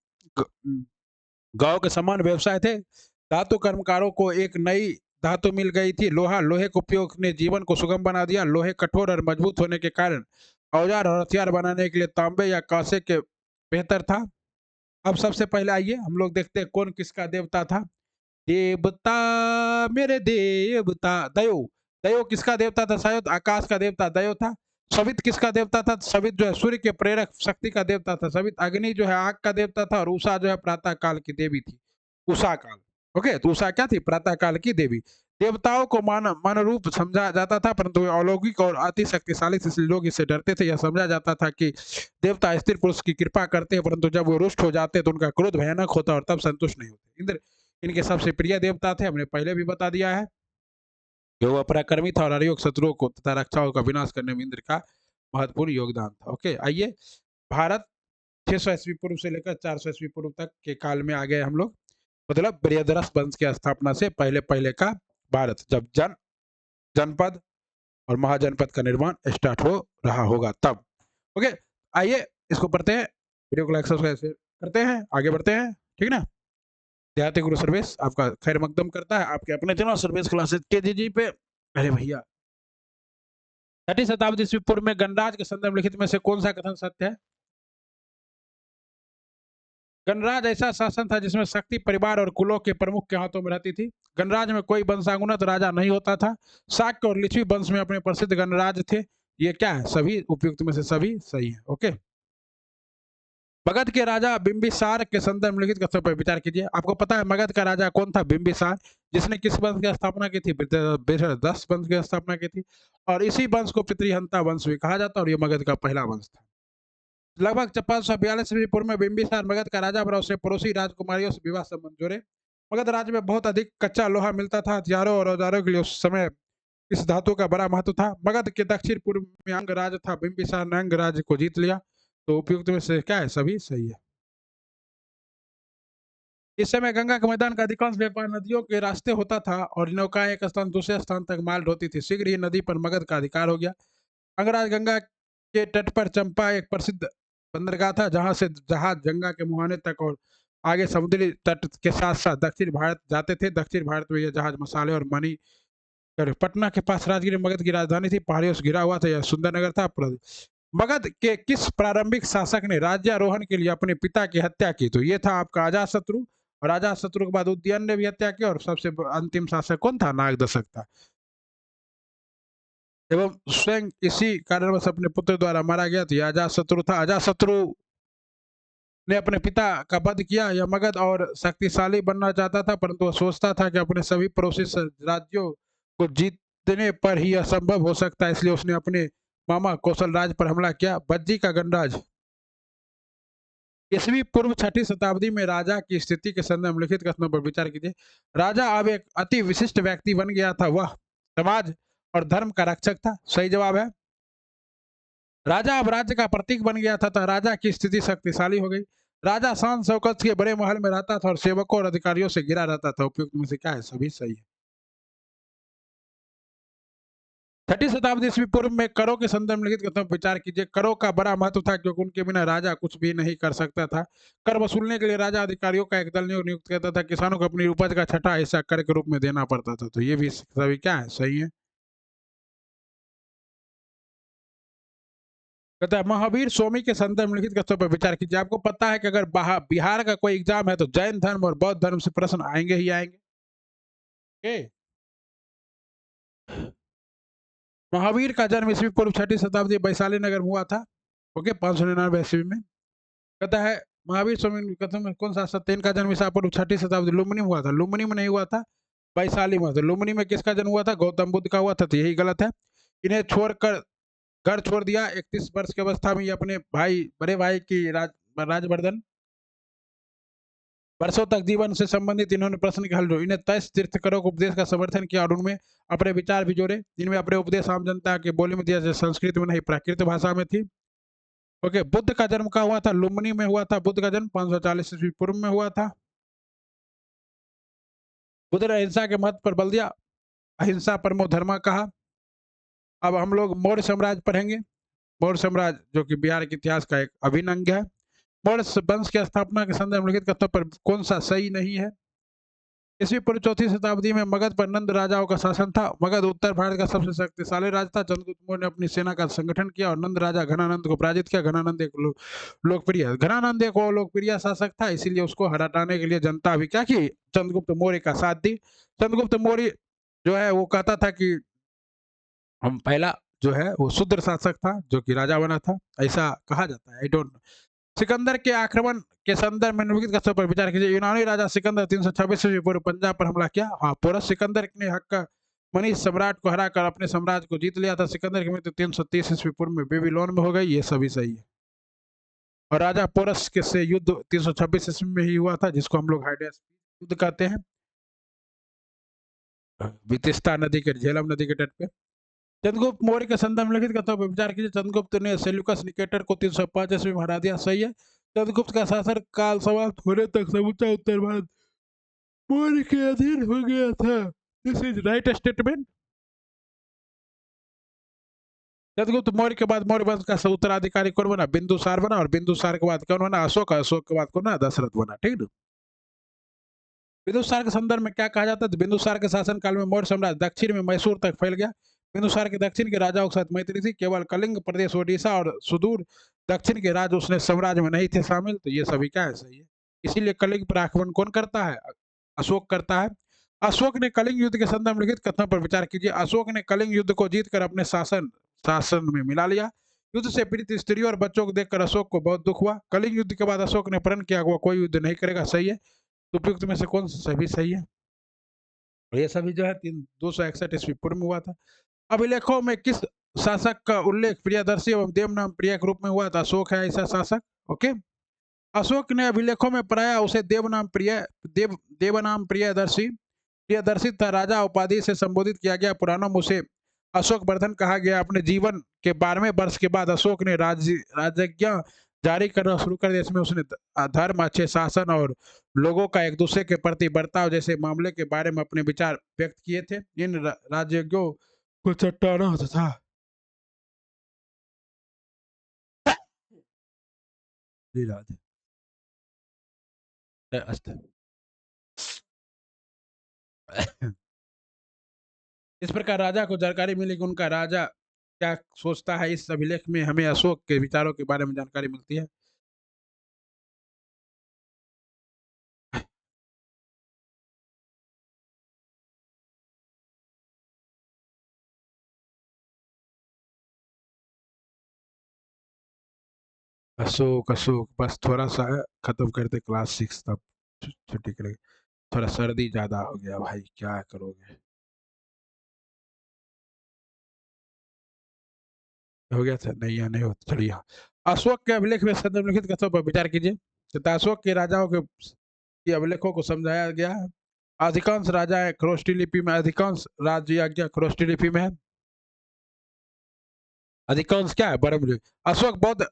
गांव के समान व्यवसाय थे। धातु कर्मकारों को एक नई धातु मिल गई थी, लोहा। लोहे के उपयोग ने जीवन को सुगम बना दिया। लोहे कठोर और मजबूत होने के कारण औजार और हथियार बनाने के लिए तांबे या कांसे के बेहतर था। अब सबसे पहले आइए हम लोग देखते हैं कौन किसका देवता था। देवता मेरे देवता दयो। दयो किसका देवता था, शायद आकाश का देवता दयो था। सवित किसका देवता था, सवित जो है सूर्य के प्रेरक शक्ति का देवता था। सवित अग्नि जो है आग का देवता था। और उषा जो है प्रातः काल की देवी थी, उषा काल। ओके, तो उषा क्या थी, प्रातः काल की देवी। देवताओं को मन रूप समझा जाता था, परंतु वे अलौकिक और अति शक्तिशाली थे, इसलिए लोग इससे डरते थे। यह समझा जाता था कि देवता स्त्री पुरुष की कृपा करते हैं, परंतु जब वो रुष्ट हो जाते तो उनका क्रोध भयानक होता और तब संतुष्ट नहीं होते। इंद्र इनके सबसे प्रिय देवता थे, हमने पहले भी बता दिया है कि वो पराक्रमी था और अरयोग शत्रुओं को तथा रक्षाओं का विनाश करने में इंद्र का महत्वपूर्ण योगदान था। ओके, आइए भारत 600 ईस्वी पूर्व से लेकर 400 ईस्वी पूर्व तक के काल में आ गए हम लोग। मतलब बृहद्रथ वंश की स्थापना से पहले पहले का भारत, जब जन जनपद और महाजनपद का निर्माण स्टार्ट हो रहा होगा तब। ओके, आइए इसको पढ़ते हैं, वीडियो को लाइक सब्सक्राइब शेयर करते हैं, आगे बढ़ते हैं, ठीक ना। देहाती गुरु सर्विस आपका खैर मकदम करता है आपके अपने चैनल सर्विस क्लासेस के पे। अरे भैया, छठी शताब्दी ईस्वी पूर्व में गणराज के संदर्भ लिखित में से कौन सा कथन सत्य है? गणराज ऐसा शासन था जिसमें शक्ति परिवार और कुलों के प्रमुख के हाथों में रहती थी। गणराज में कोई वंशानुगत राजा नहीं होता था। शाक्य और लिच्छवी वंश में अपने प्रसिद्ध गणराज थे। ये क्या है? सभी उपयुक्त में से सभी सही है। ओके, मगध के राजा बिंबिसार के संदर्भ में लिखित कथनों पर विचार कीजिए। आपको पता है मगध का राजा कौन था? बिंबिसार, जिसने किस वंश की स्थापना की थी? दस वंश की स्थापना की थी, और इसी वंश को पितृहंता वंश भी कहा जाता है, और ये मगध का पहला वंश था। लगभग 542 ईस्वी पूर्व में बिंबिसार मगध का राजा बना। उसने पड़ोसी राजकुमारियों से विवाह संबंध जोड़े। मगध राज्य में बहुत अधिक कच्चा लोहा मिलता था। हथियारों और औजारों के लिए उस समय इस धातु का बड़ा महत्व था। मगध के दक्षिण पूर्व में अंग राज था। बिंबिसार ने अंग राज्य को जीत लिया। तो उपयुक्त में से क्या है? सभी सही है। इस समय गंगा के मैदान का अधिकांश व्यापार नदियों के रास्ते होता था और नौकाएं एक स्थान दूसरे स्थान तक माल ढोती थी। शीघ्र ही नदी पर मगध का अधिकार हो गया। अंगराज गंगा के तट पर चंपा एक प्रसिद्ध बंदरगाह था, जहां से जहाज गंगा के मुहाने तक और आगे समुद्री तट के साथ साथ दक्षिण भारत जाते थे। दक्षिण भारत में यह जहाज मसाले और मनी कर पटना के पास राजगिरी मगध की राजधानी थी। पहाड़ियों से घिरा हुआ था। यह सुंदर नगर था। मगध के किस प्रारंभिक शासक ने राज्यारोहण के लिए अपने पिता की हत्या की? तो ये था आपका अजातशत्रु, और अजातशत्रु के बाद उदयन ने भी हत्या की, और सबसे अंतिम शासक कौन था? नागदशक था। एवं स्वयं इसी कारणवश अपने पुत्र द्वारा मारा गया। तो यह अजातशत्रु था। अजातशत्रु ने अपने पिता का वध किया। यह मगध और शक्तिशाली बनना चाहता था, परंतु वह सोचता था कि अपने सभी पड़ोसी राज्यों को जीतने पर ही यह संभव हो सकता है। इसलिए उसने अपने मामा कौशल राज पर हमला किया। बज्जी का गणराज ईस्वी पूर्व छठी शताब्दी में राजा की स्थिति के संदर्भ में लिखित कथनों पर विचार कीजिए। राजा अब एक अति विशिष्ट व्यक्ति बन गया था। वह समाज और धर्म का रक्षक था। सही जवाब है। राजा अब राज्य का प्रतीक बन गया था, तो राजा की स्थिति शक्तिशाली हो गई। राजा शान शौकत के बड़े महल में रहता था और सेवकों और अधिकारियों से घिरा रहता था। उपयुक्त में से क्या है? सभी सही है। छठी शताब्दी ईस्वी पूर्व में करों के संदर्भ में लिखित कथनों पर विचार कीजिए। करों का बड़ा महत्व था, क्योंकि उनके बिना राजा कुछ भी नहीं कर सकता था। कर वसूलने के लिए राजा अधिकारियों का एक दल नियुक्त करता था। किसानों को अपनी उपज का छठा हिस्सा कर के रूप में देना पड़ता था। तो ये भी सभी क्या है? सही है। कहता है महावीर स्वामी के संदर्भ में लिखित कथनों पर विचार कीजिए। आपको पता है कि अगर बिहार का कोई एग्जाम है तो जैन धर्म और बौद्ध धर्म से प्रश्न आएंगे ही आएंगे। okay? महावीर का जन्म ईस्वी पूर्व छठी शताब्दी वैशाली नगर में हुआ था। ओके, 599 ईस्वी में। कहता है महावीर स्वामी कथन में कौन सा सत्य? इनका जन्म ईसा पूर्व छठी शताब्दी लुम्बिनी में हुआ था। लुम्बिनी में नहीं हुआ था, वैशाली में हुआ था। लुम्बिनी में किसका जन्म हुआ था? गौतम बुद्ध का हुआ था। तो यही गलत है। इन्हें छोड़कर घर छोड़ दिया 31 वर्ष की अवस्था में। ये अपने भाई बड़े भाई की राजवर्धन वर्षों तक जीवन से संबंधित इन्होंने प्रश्न के हल जो इन्हें तेईस तीर्थंकरों को उपदेश का समर्थन किया और उनमें अपने विचार भी जोड़े। इनमें अपने उपदेश आम जनता के बोली में दिया, संस्कृत में नहीं प्राकृत भाषा में थी। ओके, बुद्ध का जन्म कहाँ हुआ था? लुम्बिनी में हुआ था। बुद्ध का जन्म 540 ईस्वी पूर्व में हुआ था। बुद्ध ने अहिंसा के महत्व पर बल दिया। अहिंसा परमो धर्म कहा। अब हम लोग मौर्य साम्राज्य पढ़ेंगे। मौर्य साम्राज्य जो कि बिहार के इतिहास का एक अभिन्न अंग है। मौर्य वंश की स्थापना के संदर्भ में लिखित कथनों पर कौन सा सही नहीं है? ईस्वी पूर्व चौथी शताब्दी में मगध पर नंद राजाओं का शासन था। मगध उत्तर भारत का सबसे शक्तिशाली राज्य था। चंद्रगुप्त मौर्य ने अपनी सेना का संगठन किया और नंद राजा घनानंद को पराजित किया। घनानंद एक लोकप्रिय घनानंद एक लोकप्रिय शासक था, इसीलिए उसको हटाने के लिए जनता भी क्या की? चंद्रगुप्त मौर्य का साथ दी। चंद्रगुप्त मौर्य जो है वो कहता था कि हम पहला जो है वो शूद्र शासक था जो कि राजा बना था, ऐसा कहा जाता है। I don't. सिकंदर के आक्रमण के संदर्भ में निम्नलिखित कथनों पर विचार कीजिए। यूनानी राजा सिकंदर 326 ईस्वी पूर्व पंजाब पर हमला किया। हाँ, पोरस सिकंदर ने हक्का मनीष सम्राट को हराकर अपने साम्राज्य को जीत लिया था। सिकंदर की मृत्यु 330 ईस्वी पूर्व में बेबीलोन में हो गई। ये सभी सही है। और राजा पोरस के से युद्ध 326 ईस्वी में ही हुआ था, जिसको हम लोग हाइडेस युद्ध कहते हैं, वितिस्ता नदी के झेलम नदी के तट पे। चंद्रगुप्त मौर्य के संदर्भ में लिखित कथनों पर विचार कीजिए। चंद्रगुप्त ने सेल्यूकस निकेटर को 305 ईस्वी में हरा दिया। सही है। चंद्रगुप्त का शासन काल समाप्त होने तक समूचा उत्तर भारत मौर्य के अधीन हो गया था। This is right statement. Chandragupta Maurya के बाद मौर्य वंश का उत्तराधिकारी कौन बना? बिंदुसार बना, और बिंदुसार के बाद कौन बना? अशोक, अशोक के बाद कौन बना? दशरथ बना, ठीक है। बिंदुसार के संदर्भ में क्या कहा जाता है? तो बिंदुसार के शासन काल में मौर्य साम्राज्य दक्षिण में मैसूर तक फैल गया। बिंदुसार के दक्षिण के राजाओं के साथ मैत्री थी, केवल कलिंग प्रदेश, ओडिशा और सुदूर दक्षिण के राज्य उसने साम्राज्य में नहीं थे शामिल। तो ये सभी क्या है? सही है। इसीलिए कलिंग पर आक्रमण कौन करता है? अशोक करता है। अशोक ने कलिंग युद्ध के संदर्भ में लिखित कथनों पर विचार कीजिए। अशोक ने कलिंग युद्ध को जीतकर अपने शासन शासन में मिला लिया। युद्ध से पीड़ित स्त्रियों और बच्चों को देखकर अशोक को बहुत दुख हुआ। कलिंग युद्ध के बाद अशोक ने प्रण किया, वो कोई युद्ध नहीं करेगा। सही है। तो उपयुक्त में से कौन सभी सही है? और ये सभी जो है 261 ईस्वी पूर्व में हुआ था। अभिलेखों में किस शासक का उल्लेख प्रियदर्शी एवं देवनाम प्रिय के रूप में हुआ था? अशोक है ऐसा शासक। ओके। अशोक ने अभिलेखों में प्राय उसे देवनाम प्रियदर्शी प्रियदर्शी था। राजा उपाधि से संबोधित किया गया। पुराणों में उसे अशोक वर्धन कहा गया। अपने जीवन के 12वें वर्ष के बाद अशोक ने राजज्ञा जारी करना शुरू कर दिया। इसमें उसने धर्म, अच्छे शासन और लोगों का एक दूसरे के प्रति बर्ताव जैसे मामले के बारे में अपने विचार व्यक्त किए थे। इन राजज्ञों को चट्टानों तथा इस प्रकार राजा को जानकारी मिली कि उनका राजा क्या सोचता है। इस अभिलेख में हमें अशोक के विचारों के बारे में जानकारी मिलती है। अशोक अशोक बस थोड़ा सा है, खत्म करते क्लास 6 तब छुट्टी करेंगे। थोड़ा सर्दी ज्यादा हो गया भाई, क्या करोगे। हो गया था नहीं, या नहीं हो? चलिए हाँ। अशोक के अभिलेख में संदर्भित कथनों पर विचार कीजिए। तथा अशोक के राजाओं के अभिलेखों को समझाया गया है। अधिकांश राजा खरोष्टी लिपि में, अधिकांश राज्य खरोष्टी लिपि में है। अधिकांश क्या है? बरम। अशोक बौद्ध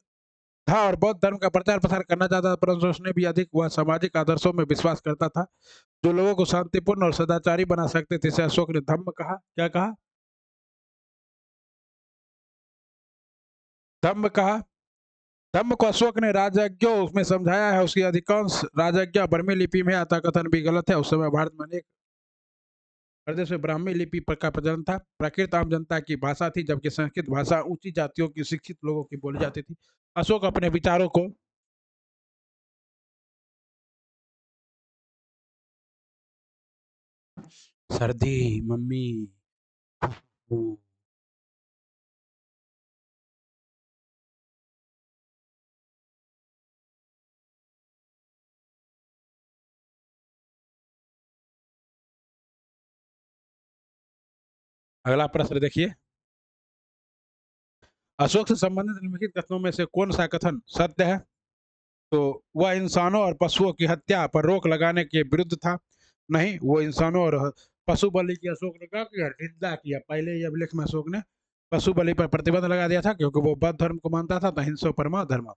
था और बौद्ध धर्म का प्रचार प्रसार करना चाहता था, परंतु उसने भी अधिक वह सामाजिक आदर्शों में विश्वास करता था जो लोगों को शांतिपूर्ण और सदाचारी बना सकते थे। इसे अशोक ने धम्म कहा। क्या कहा? धम्म कहा। धम्म को अशोक ने राजज्ञों उसमें समझाया है। उसकी अधिकांश राजज्ञा ब्राह्मी लिपि में, आता कथन भी गलत है। उस समय भारत में अनेक प्रदेश में ब्राह्मी लिपि का प्रचलन था। प्राकृत आम जनता की भाषा थी, जबकि संस्कृत भाषा ऊंची जातियों की, शिक्षित लोगों की बोली जाती थी। अशोक अपने विचारों को सर्दी मम्मी अगला प्रश्न देखिए। अशोक से संबंधित निम्नलिखित कथनों में से कौन सा कथन सत्य है? तो वह इंसानों और पशुओं की हत्या पर रोक लगाने के विरुद्ध था। नहीं, वो इंसानों और पशु बलि की अशोक ने क्या किया? निंदा किया। पहले ही अभिलेख में अशोक ने पशु बलि पर प्रतिबंध लगा दिया था, क्योंकि वो बौद्ध धर्म को मानता था, अहिंसा परमो धर्म।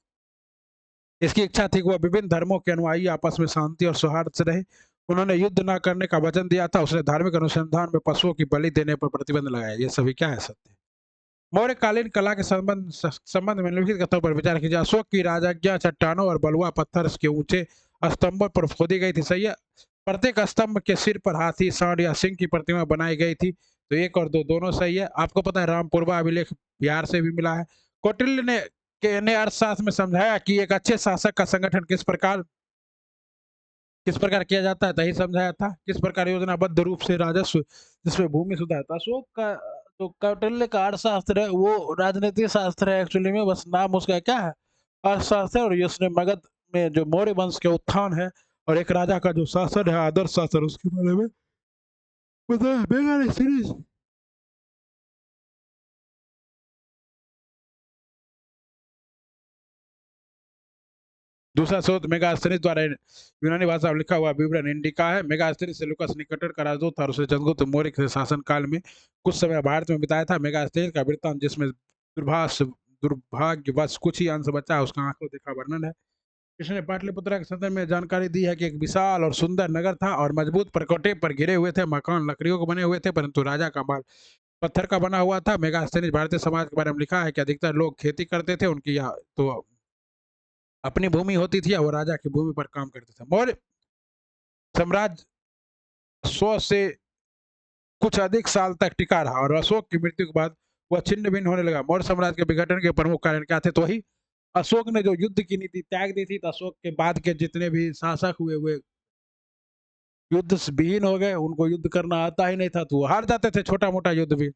इसकी इच्छा थी कि वह विभिन्न धर्मों के अनुयायी आपस में शांति और सौहार्द से रहे। उन्होंने युद्ध न करने का वचन दिया था। उसने धार्मिक अनुसंधान में पशुओं की बलि देने पर प्रतिबंध लगाया। ये सभी क्या है? सत्य। मौर्यकालीन कला के संबंध में निम्नलिखित कथनों पर विचार कीजिए। अशोक की राजज्ञा चट्टानों और बलुआ पत्थर के ऊंचे स्तंभों पर खोदी गई थी। सही है। प्रत्येक स्तंभ के सिर पर हाथी, सांड या सिंह की प्रतिमा बनाई गई थी। तो एक और दो दोनों सही है। आपको पता है रामपुरवा अभिलेख बिहार से भी मिला है। कौटिल्य ने अर्थशास्त्र में समझाया कि एक अच्छे शासक का संगठन किस प्रकार किया जाता है, तही समझाया था। किस प्रकार योजनाबद्ध रूप से राजस्व जिसमें भूमि सुधार। तो अशोक का तो कौटिल्य का अर्थशास्त्र है, वो राजनीति शास्त्र है एक्चुअली में, बस नाम उसका क्या है? अर्थशास्त्र। और ये उसने मगध में जो मौर्य वंश के उत्थान है और एक राजा का जो शासन है, आदर्श शासन, उसके बारे में बताया। मेगा सीरीज दूसरा स्रोत मेगास्थनीज द्वारा यूनानी भाषा में लिखा हुआ विवरण इंडिका है। मेगास्थनीज सेल्यूकस निकटर का राजदूत था और उसने चंद्रगुप्त मौर्य के शासन काल में कुछ समय भारत में बिताया था। मेगास्थनीज का वृत्तांत, जिसमें दुर्भाग्यवश कुछ ही अंश बचा है, उसका आंखों देखा वर्णन है। इसने पाटलिपुत्र के संदर्भ में जानकारी दी है कि एक विशाल और सुंदर नगर था और मजबूत परकोटे पर घिरे हुए थे। मकान लकड़ियों के बने हुए थे, परंतु राजा का माल पत्थर का बना हुआ था। मेगास्थनीज भारतीय समाज के बारे में लिखा है कि अधिकतर लोग खेती करते थे, उनकी यहाँ तो अपनी भूमि होती थी, और राजा की भूमि पर काम करते थे। मौर्य साम्राज्य 100 से कुछ अधिक साल तक टिका रहा, और अशोक की मृत्यु के बाद वह छिन्न भिन्न होने लगा। मौर्य साम्राज्य के विघटन के प्रमुख कारण क्या थे? तो वही अशोक ने जो युद्ध की नीति त्याग दी थी, तो अशोक के बाद के जितने भी शासक हुए वे युद्ध से विहीन हो गए, उनको युद्ध करना आता ही नहीं था, तो वो हार जाते थे छोटा मोटा युद्ध भी।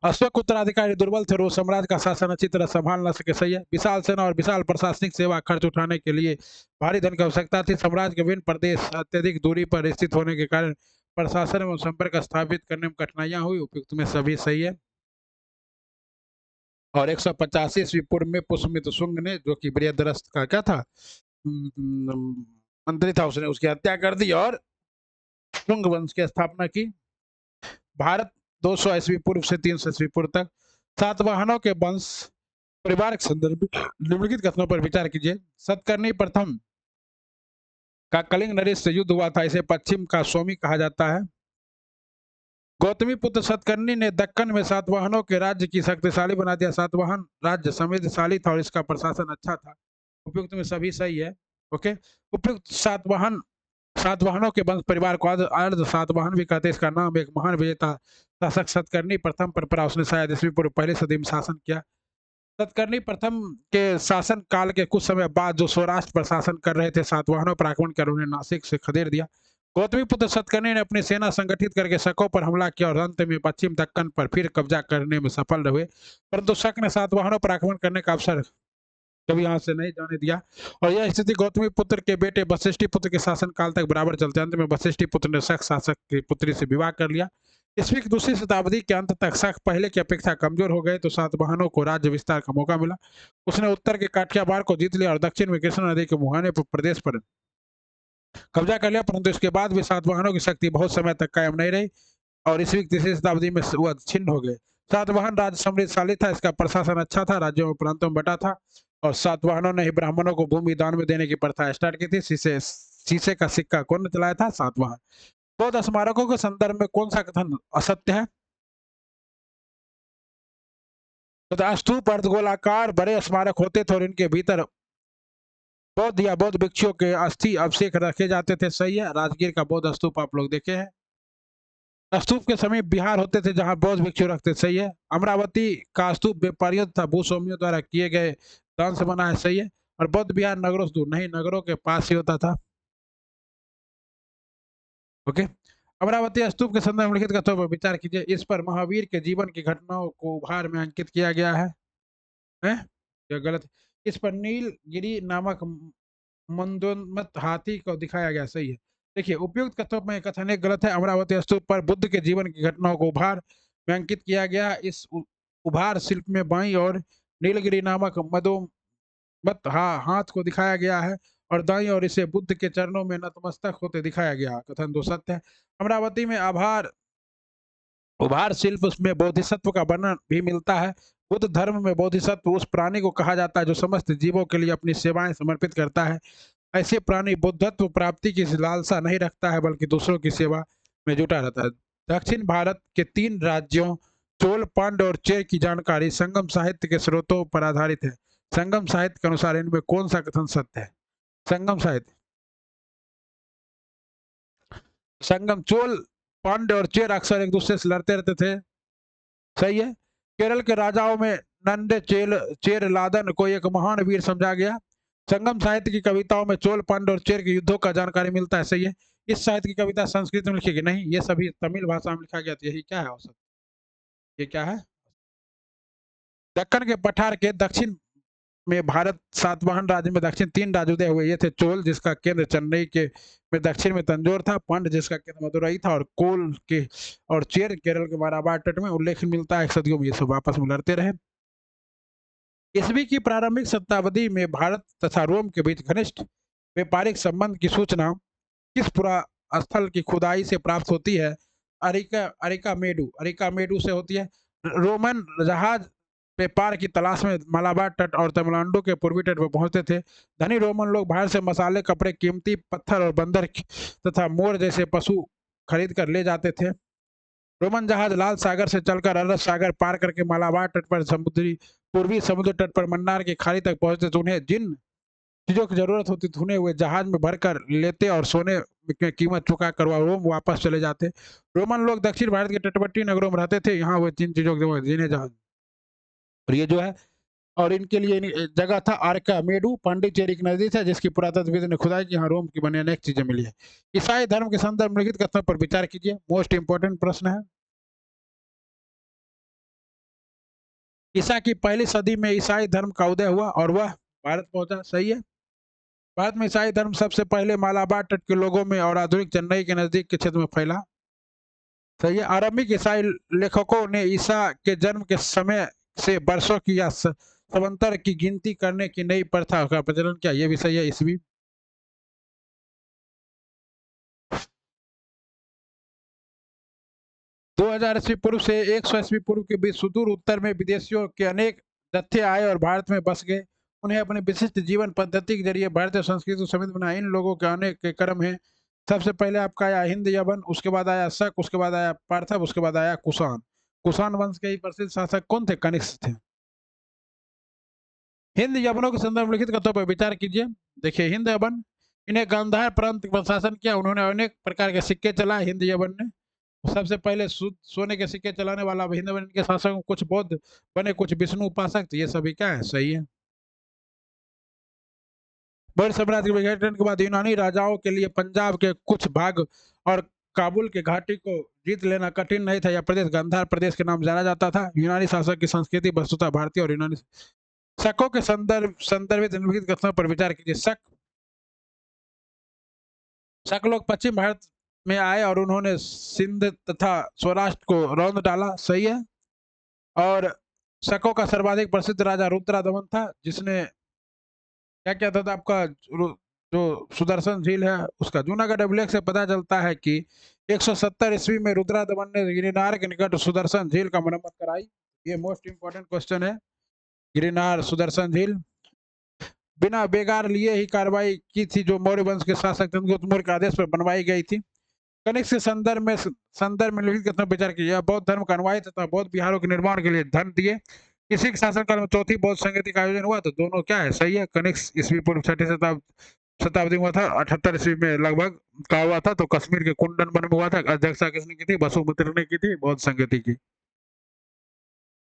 अशोक उत्तराधिकारी दुर्बल थे और वो साम्राज्य का शासन अच्छी तरह संभाल न सके। सही है। विशाल सेना और विशाल प्रशासनिक सेवा खर्च उठाने के लिए भारी धन की आवश्यकता थी। साम्राज्य के विभिन्न प्रदेश अत्यधिक दूरी पर स्थित होने के कारण प्रशासन एवं संपर्क स्थापित करने में कठिनाइयां हुई। उपयुक्त में सभी सही है। और 185 ईस्वी पूर्व में पुष्यमित्र शुंग ने, जो कि बृहदरथ का क्या था, मंत्री था, उसने उसकी हत्या कर दी और शुंग वंश की स्थापना की। भारत 200 ईस्वी पूर्व से 300 ईस्वी पूर्व तक सातवाहनों के वंश परिवार के संदर्भ में निम्नलिखित कथनों पर विचार कीजिए। सतकर्णी प्रथम का कलिंग नरेश से युद्ध हुआ था, इसे पश्चिम का स्वामी कहा जाता है। गौतमी पुत्र सतकर्णी ने दक्कन में सातवाहनों के राज्य की शक्तिशाली बना दिया। सातवाहन राज्य समृद्धशाली था और इसका प्रशासन अच्छा था। उपयुक्त में सभी सही है। ओके। उपयुक्त सातवाहनों के वंश परिवार को अर्ध सातवाहन भी कहते हैं। इसका नाम एक महान विजेता शासक सतकर्णी प्रथम पर पड़ा, उसने शायद ईस्वी पूर्व पहली सदी में शासन किया। सतकर्णी प्रथम के शासन काल के कुछ समय बाद जो सौराष्ट्र पर शासन कर रहे थे, सातवाहनों पर आक्रमण कर उन्हें नासिक से खदेड़ दिया। गौतमी पुत्र सतकर्णी ने अपनी सेना संगठित करके शकों पर हमला किया और अंत में पश्चिम दक्कन पर फिर कब्जा करने में सफल रहे, परंतु शक ने सातवाहनों पर आक्रमण करने का अवसर कभी यहाँ से नहीं जाने दिया, और यह स्थिति गौतमी पुत्र के बेटे वशिष्ठी पुत्र के शासन काल तक बराबर चलते। अंत में वशिष्ठी पुत्र ने शक शासक की पुत्री से विवाह कर लिया। ईस्वी की दूसरी शताब्दी के अंत तक शक पहले की अपेक्षा कमजोर हो गए, तो सातवाहनों को राज्य विस्तार का मौका मिला। उसने उत्तर के काठियावाड़ को जीत लिया और दक्षिण में कृष्णा नदी के मुहाने पर प्रदेश पर कब्जा कर लिया, परंतु इसके बाद भी सातवाहनों की शक्ति बहुत समय तक कायम नहीं रही और ईस्वी की तीसरी शताब्दी में वह छिन्न हो गए। सातवाहन राज्य समृद्धशाली था, इसका प्रशासन अच्छा था, राज्यों में प्रांतों में बटा था, और सातवाहनों ने ही ब्राह्मणों को भूमि दान में देने की प्रथा स्टार्ट की थी। शीशे का सिक्का कौन चलाया था? सातवाहन। बौद्ध स्मारकों के संदर्भ में कौन सा कथन असत्य है? तो स्तूप अर्धगोलाकार बड़े स्मारक होते थे और इनके भीतर बौद्ध या बौद्ध भिक्षुओं के अस्थि अवशेष रखे जाते थे। सही है। राजगीर का बौद्ध स्तूप आप लोग देखे हैं। स्तूप के समीप बिहार होते थे जहां बौद्ध भिक्षु रखते। सही है। अमरावती का स्तूप व्यापारियों तथा भूस्वामियों द्वारा किए गए दान से बना है। सही है। और बौद्ध विहार नगरों से दूर नहीं, नगरों के पास ही होता था। ओके। अमरावती स्तूप के संदर्भ में लिखित कथनों पर विचार कीजिए। इस पर महावीर के जीवन की घटनाओं को उपहार में अंकित किया गया है। यह गलत। इस पर नीलगिरी नामक मंदोन्मत्त हाथी को दिखाया गया। सही है। देखिए, उपयुक्त कथनों में कथन एक गलत है। अमरावती स्तूप पर बुद्ध के जीवन की घटनाओं को उपहार में अंकित किया गया। इस उपहार शिल्प में बाई और नीलगिरी नामक हाथ को दिखाया गया है और दाई और इसे बुद्ध के चरणों में नतमस्तक होते दिखाया गया। कथन दो सत्य है। अमरावती में उभार शिल्प में बोधिसत्व का वर्णन भी मिलता है। बुद्ध धर्म में बोधिसत्व उस प्राणी को कहा जाता है जो समस्त जीवों के लिए अपनी सेवाएं समर्पित करता है। ऐसे प्राणी बुद्धत्व प्राप्ति की लालसा नहीं रखता है, बल्कि दूसरों की सेवा में जुटा रहता है। दक्षिण भारत के 3 राज्यों चोल, पांड्य और चेर की जानकारी संगम साहित्य के स्रोतों पर आधारित है। संगम साहित्य के अनुसार इनमें कौन सा कथन सत्य है? संगम साहित्य। चोल, पांड्य और चेर अक्सर एक दूसरे से लड़ते रहते थे। सही है। केरल के राजाओं में नंदे चेर लादन को एक महान वीर समझा गया। संगम साहित्य की कविताओं में चोल, पांड्य और चेर के युद्धों का जानकारी मिलता है। सही है। इस साहित्य की कविता संस्कृत में लिखी गई नहीं, ये सभी तमिल भाषा में लिखा गया। तो यही क्या है औसत? ये क्या है? दक्कन के पठार के दक्षिण में भारत सातवाहन राज्य में दक्षिण 3 राज्य उदय हुए। ये थे चोल, जिसका केंद्र चेन्नई के में दक्षिण में तंजौर था, पांड्य जिसका केंद्र मदुरई था, और कोल के और चेर केरल के मालाबार तट में। उल्लेख मिलता है सदियों में ये सब आपस में लड़ते रहे। ईस्वी की प्रारंभिक शताब्दी में भारत तथा रोम के बीच घनिष्ठ व्यापारिक संबंध की सूचना किस पुरा स्थल की खुदाई से प्राप्त होती है? अरिका मेडू से होती है। रोमन जहाज व्यापार की तलाश में मालाबार तट और तमिलनाडु के पूर्वी तट पर पहुंचते थे। धनी रोमन लोग बाहर से मसाले, कपड़े, कीमती पत्थर और बंदर तथा मोर जैसे पशु खरीद कर ले जाते थे। रोमन जहाज लाल सागर से चलकर अरब सागर पार करके मालाबार तट पर पूर्वी समुद्र तट पर मन्नार की खाड़ी तक पहुंचते तो उन्हें जिन चीजों की जरूरत होती थी उन्हें वे जहाज में भरकर लेते और सोने की कीमत चुका कर वह रोम वापस चले जाते। रोमन लोग दक्षिण भारत के तटवर्ती नगरों में रहते थे, यहाँ वे तीन चीजों की जिन्हें जहाज और ये जो है और इनके लिए जगह था आर्का मेडू, पांडिचेरी की नदी था जिसकी पुरातत्वविद ने खुदाई की, यहाँ रोम की बनी अनेक चीजें मिली है। ईसाई धर्म के संदर्भ में लिखित कथनों पर विचार कीजिए। मोस्ट इंपोर्टेंट प्रश्न है। ईसा की पहली सदी में ईसाई धर्म का उदय हुआ और वह भारत पहुंचा, सही है। भारत में ईसाई धर्म सबसे पहले मालाबार तट के लोगों में और आधुनिक चेन्नई के नजदीक के क्षेत्र में फैला, सही है। आरंभिक ईसाई लेखकों ने ईसा के जन्म के समय से वर्षों की या समंतर की गिनती करने की नई प्रथा का प्रचलन किया, यह भी सही है। ईस्वी 2000 ईस्वी पूर्व से 100 ईस्वी पूर्व के बीच सुदूर उत्तर में विदेशियों के अनेक जत्थे आए और भारत में बस गए। उन्हें अपने विशिष्ट जीवन पद्धति के जरिए भारतीय संस्कृति को समृद्ध बनाया। इन लोगों के आने के क्रम है, सबसे पहले आपका आया हिंद यवन, उसके बाद आया शक, उसके बाद आया पार्थव, उसके बाद आया कुषाण। कुषाण वंश के ही प्रसिद्ध शासक कौन थे? कनिष्क थे। हिंद यवनों के संदर्भ में लिखित कथनों पर विचार कीजिए। देखिए हिंद यवन, इन्हें गांधार प्रांत पर शासन किया, उन्होंने अनेक प्रकार के सिक्के चलाए। हिंद यवन ने सबसे पहले सोने के सिक्के चलाने वाला हिंद यवन के शासक, कुछ बौद्ध बने, कुछ विष्णु उपासक, तो ये सभी क्या है? सही है। बौद्ध साम्राज्य के विघटन के बाद यूनानी राजाओं के लिए पंजाब के कुछ भाग और काबुल के घाटी को जीत लेना कठिन नहीं था। यह प्रदेश गांधार प्रदेश के नाम जाना जाता था। यूनानी शासक की संस्कृति वस्तुतः भारतीय और यूनानी शकों के संदर्भित निम्नलिखित कथनों पर विचार कीजिए। शक लोग पश्चिम भारत में आए और उन्होंने सिंध तथा सौराष्ट्र को रौंद डाला, सही है। और शकों का सर्वाधिक प्रसिद्ध राजा रुद्रादमन था, जिसने क्या क्या था आपका जो सुदर्शन झील है उसका जूनागढ़ अभिलेख से पता चलता है कि 170 ईस्वी में रुद्रादमन ने गिरनार के निकट सुदर्शन झील का मरम्मत कराई। ये मोस्ट इंपोर्टेंट क्वेश्चन है। गिरनार सुदर्शन झील बिना बेगार लिए ही कार्रवाई की थी, जो मौर्य वंश के शासक चंद्रगुप्त मौर्य के आदेश पर बनवाई गई थी। कनिष्क के संदर्भ में लिखित कथनों पर विचार किया। बौद्ध धर्म का अनुयायी तथा बौद्ध विहारों के निर्माण के लिए धन दिए। किसी के शासनकाल में चौथी बौद्ध संगति का आयोजन हुआ, तो दोनों क्या है? सही है। कनिष्क ईस्वी पूर्व 6ठी शताब्दी में हुआ था। 78 ईस्वी में लगभग का हुआ था, तो कश्मीर के कुंडन वन में हुआ था। अध्यक्षता किसने की थी? वसुमित्र ने की थी, बौद्ध संगति की।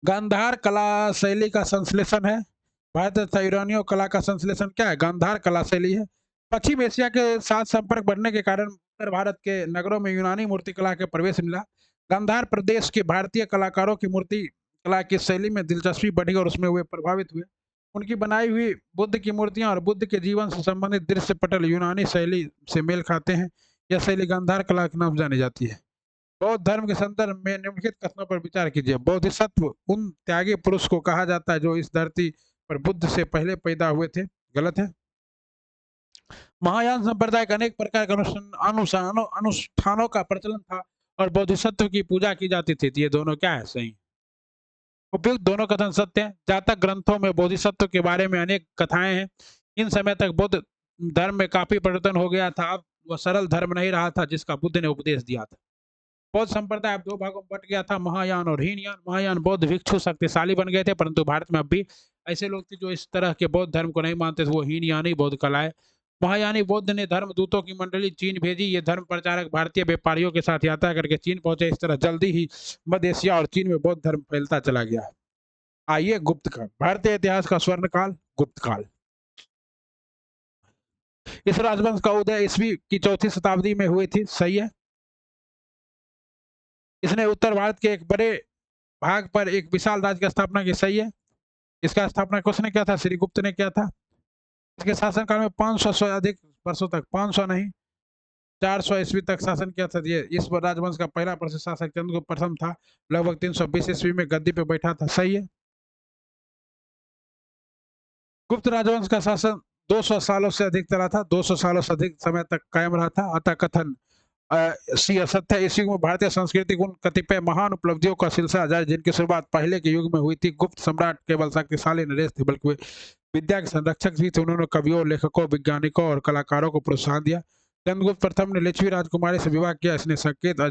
गांधार कला शैली का संश्लेषण है। भारत तथा यूनानियों कला का संश्लेषण क्या है? गांधार कला शैली है। पश्चिम एशिया के साथ संपर्क बढ़ने के कारण उत्तर भारत के नगरों में यूनानी मूर्तिकला के प्रवेश मिला। गांधार प्रदेश के भारतीय कलाकारों की मूर्ति कला की शैली में दिलचस्पी बढ़ी और उसमें वे प्रभावित हुए। उनकी बनाई हुई बुद्ध की मूर्तियां और बुद्ध के जीवन से संबंधित दृश्य पटल यूनानी शैली से मेल खाते हैं। यह शैली गांधार कला के नाम जानी जाती है। बौद्ध धर्म के संदर्भ में निम्नलिखित कथनों पर विचार कीजिए। बोधिसत्व उन त्यागी पुरुष को कहा जाता है जो इस धरती पर बुद्ध से पहले पैदा हुए थे, गलत है। महायान संप्रदाय का अनेक प्रकार के अनुष्ठानों का प्रचलन था और बोधिसत्व की पूजा की जाती थी। ये दोनों क्या है? सही। उपयुक्त दोनों कथन सत्य हैं। जातक ग्रंथों में बोधिसत्व के बारे में अनेक कथाएं हैं। इन समय तक बौद्ध धर्म में काफी परिवर्तन हो गया था। अब वह सरल धर्म नहीं रहा था जिसका बुद्ध ने उपदेश दिया था। बौद्ध संप्रदाय अब 2 भागों में बट गया था, महायान और हीनयान। महायान बौद्ध भिक्षु शक्तिशाली बन गए थे, परंतु भारत में अब भी ऐसे लोग थे जो इस तरह के बौद्ध धर्म को नहीं मानते थे। वो हीनयानी बौद्ध कलाएं। महायानी बौद्ध ने धर्म दूतों की मंडली चीन भेजी। ये धर्म प्रचारक भारतीय व्यापारियों के साथ यात्रा करके चीन पहुंचे। इस तरह जल्दी ही मध्य एशिया और चीन में बौद्ध धर्म फैलता चला गया। आइए गुप्त काल। भारतीय इतिहास का स्वर्ण काल गुप्त काल। इस राजवंश का उदय ईस्वी की 4ठी शताब्दी में हुई थी, सही है। इसने उत्तर भारत के एक बड़े भाग पर एक विशाल राज्य की स्थापना की, सही है। इसका स्थापना किसने किया था? श्रीगुप्त ने किया था। इसके शासनकाल में 500 से अधिक वर्षों तक, 500 नहीं 400 ईस्वी तक शासन किया था। ये इस राजवंश का पहला प्रसिद्ध शासक चंद्रगुप्त प्रथम था। लगभग 320 ईस्वी में गद्दी पे बैठा था, सही है। गुप्त राजवंश का शासन 200 सालों से अधिक चला था, 200 सालों से अधिक समय तक कायम रहा था। अतः कथन सत्य ईस्वी में भारतीय संस्कृति उन कतिपय महान उपलब्धियों का सिलसिला जारी जिनकी शुरुआत पहले के युग में हुई थी। गुप्त सम्राट केवल शक्तिशाली नरेश थे, बल्कि वे विद्या के संरक्षक भी थे। उन्होंने कवियों, लेखकों, वैज्ञानिकों और कलाकारों को प्रोत्साहन दिया। चंद्रगुप्त प्रथम ने लिच्छवी राजकुमारी से विवाह किया। इसने संकेत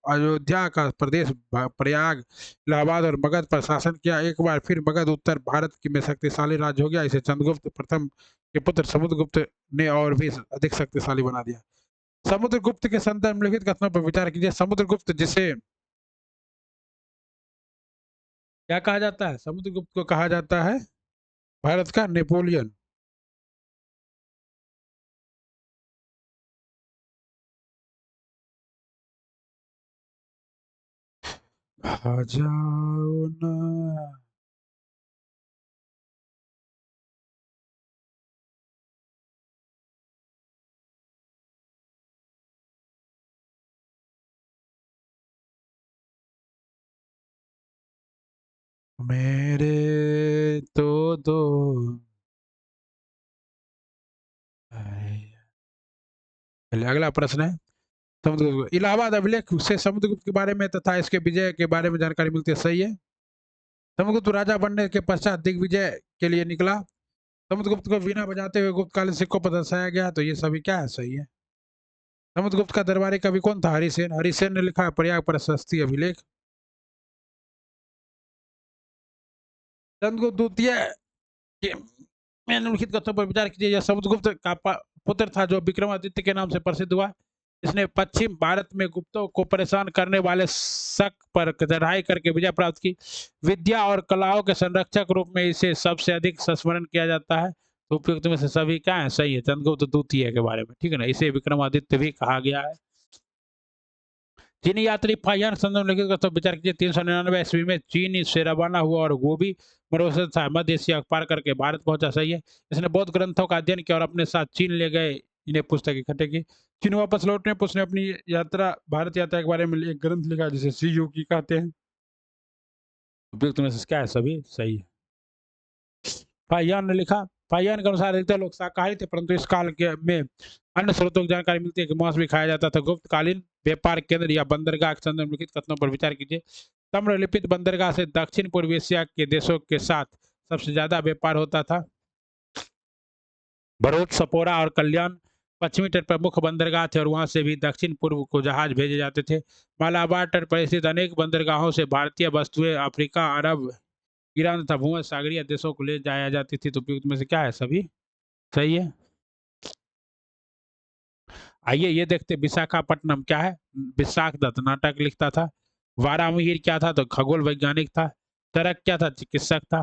अयोध्या का प्रदेश प्रयाग, इलाहाबाद और मगध पर शासन किया। एक बार फिर मगध उत्तर भारत में शक्तिशाली राज्य हो गया। इसे चंद्रगुप्त प्रथम के पुत्र समुद्रगुप्त ने और भी अधिक शक्तिशाली बना दिया। समुद्रगुप्त के संदर्भ में लिखित कथनों पर विचार कीजिए। समुद्रगुप्त जिसे क्या कहा जाता है? समुद्रगुप्त को कहा जाता है भारत का नेपोलियन। आ जाओ ना। मेरे तो दो। चलिए अगला प्रश्न है। समुद्रगुप्त इलाहाबाद अभिलेख से समुद्रगुप्त के बारे में तथा इसके विजय के बारे में जानकारी मिलती है। सही है। समुद्रगुप्त राजा बनने के पश्चात दिग्विजय के लिए निकला। समुद्रगुप्त को वीणा बजाते हुए गुप्तकालीन सिक्कों पर दर्शाया गया। तो ये सभी क्या है? सही है। समुद्रगुप्त का दरबारी कवि कौन था? हरिसेन। हरिसेन ने लिखा प्रयाग प्रशस्ति अभिलेख। चंद्रगुप्त द्वितीय के में निम्नलिखित कथनों पर विचार कीजिए। यह समुद्रगुप्त का पुत्र था जो विक्रमादित्य के नाम से प्रसिद्ध हुआ। इसने पश्चिम भारत में गुप्तों को परेशान करने वाले शक पर चढ़ाई करके विजय प्राप्त की। विद्या और कलाओं के संरक्षक रूप में इसे सबसे अधिक संस्मरण किया जाता है। तो उपयुक्त में से सभी क्या है? सही है। चंद्रगुप्त द्वितीय के बारे में, ठीक है ना, इसे विक्रमादित्य भी कहा गया है। चीनी यात्री फाहियान संदर्भ लिखित का विचार कीजिए। 399 ईस्वी में चीन से रवाना हुआ और गोभी मरुस्थल था मध्य एशिया पार करके भारत पहुंचा। सही है। इसने बौद्ध ग्रंथों का अध्ययन किया और अपने साथ चीन ले गए। इन्हें पुस्तक इकट्ठे की। चीन वापस लौटने पर उसने अपनी यात्रा भारत यात्रा के बारे में एक ग्रंथ लिखा जिसे सी यू की कहते हैं। उपयुक्त में से क्या है? सभी सही है। फाहियान ने लिखा। फाहियान के अनुसार अधिकतर लोग शाकाहारी थे, परंतु इस काल के में अन्य स्रोतों की जानकारी मिलती है कि मांस भी खाया जाता था। गुप्तकालीन व्यापार केंद्र या बंदरगाह के संदर्भ में लिखित कथनों पर विचार कीजिए। ताम्रलिप्त बंदरगाह से दक्षिण पूर्व एशिया के देशों के साथ सबसे ज्यादा व्यापार होता था। भरूच, सपोरा और कल्याण पश्चिमी तट पर मुख्य बंदरगाह थे और वहां से भी दक्षिण पूर्व को जहाज भेजे जाते थे। मालाबार तट पर स्थित अनेक बंदरगाहों से भारतीय वस्तुएं अफ्रीका, अरब, ईरान तथा भूमध्य सागरीय देशों को ले जाया जाती थी। तो उपयुक्त में से क्या है? सभी सही है। आइए ये देखते विशाखापट्टनम क्या है। विशाख दत्त नाटक लिखता था। वारामिहिर क्या था? तो खगोल वैज्ञानिक था। चरक क्या था? चिकित्सक था।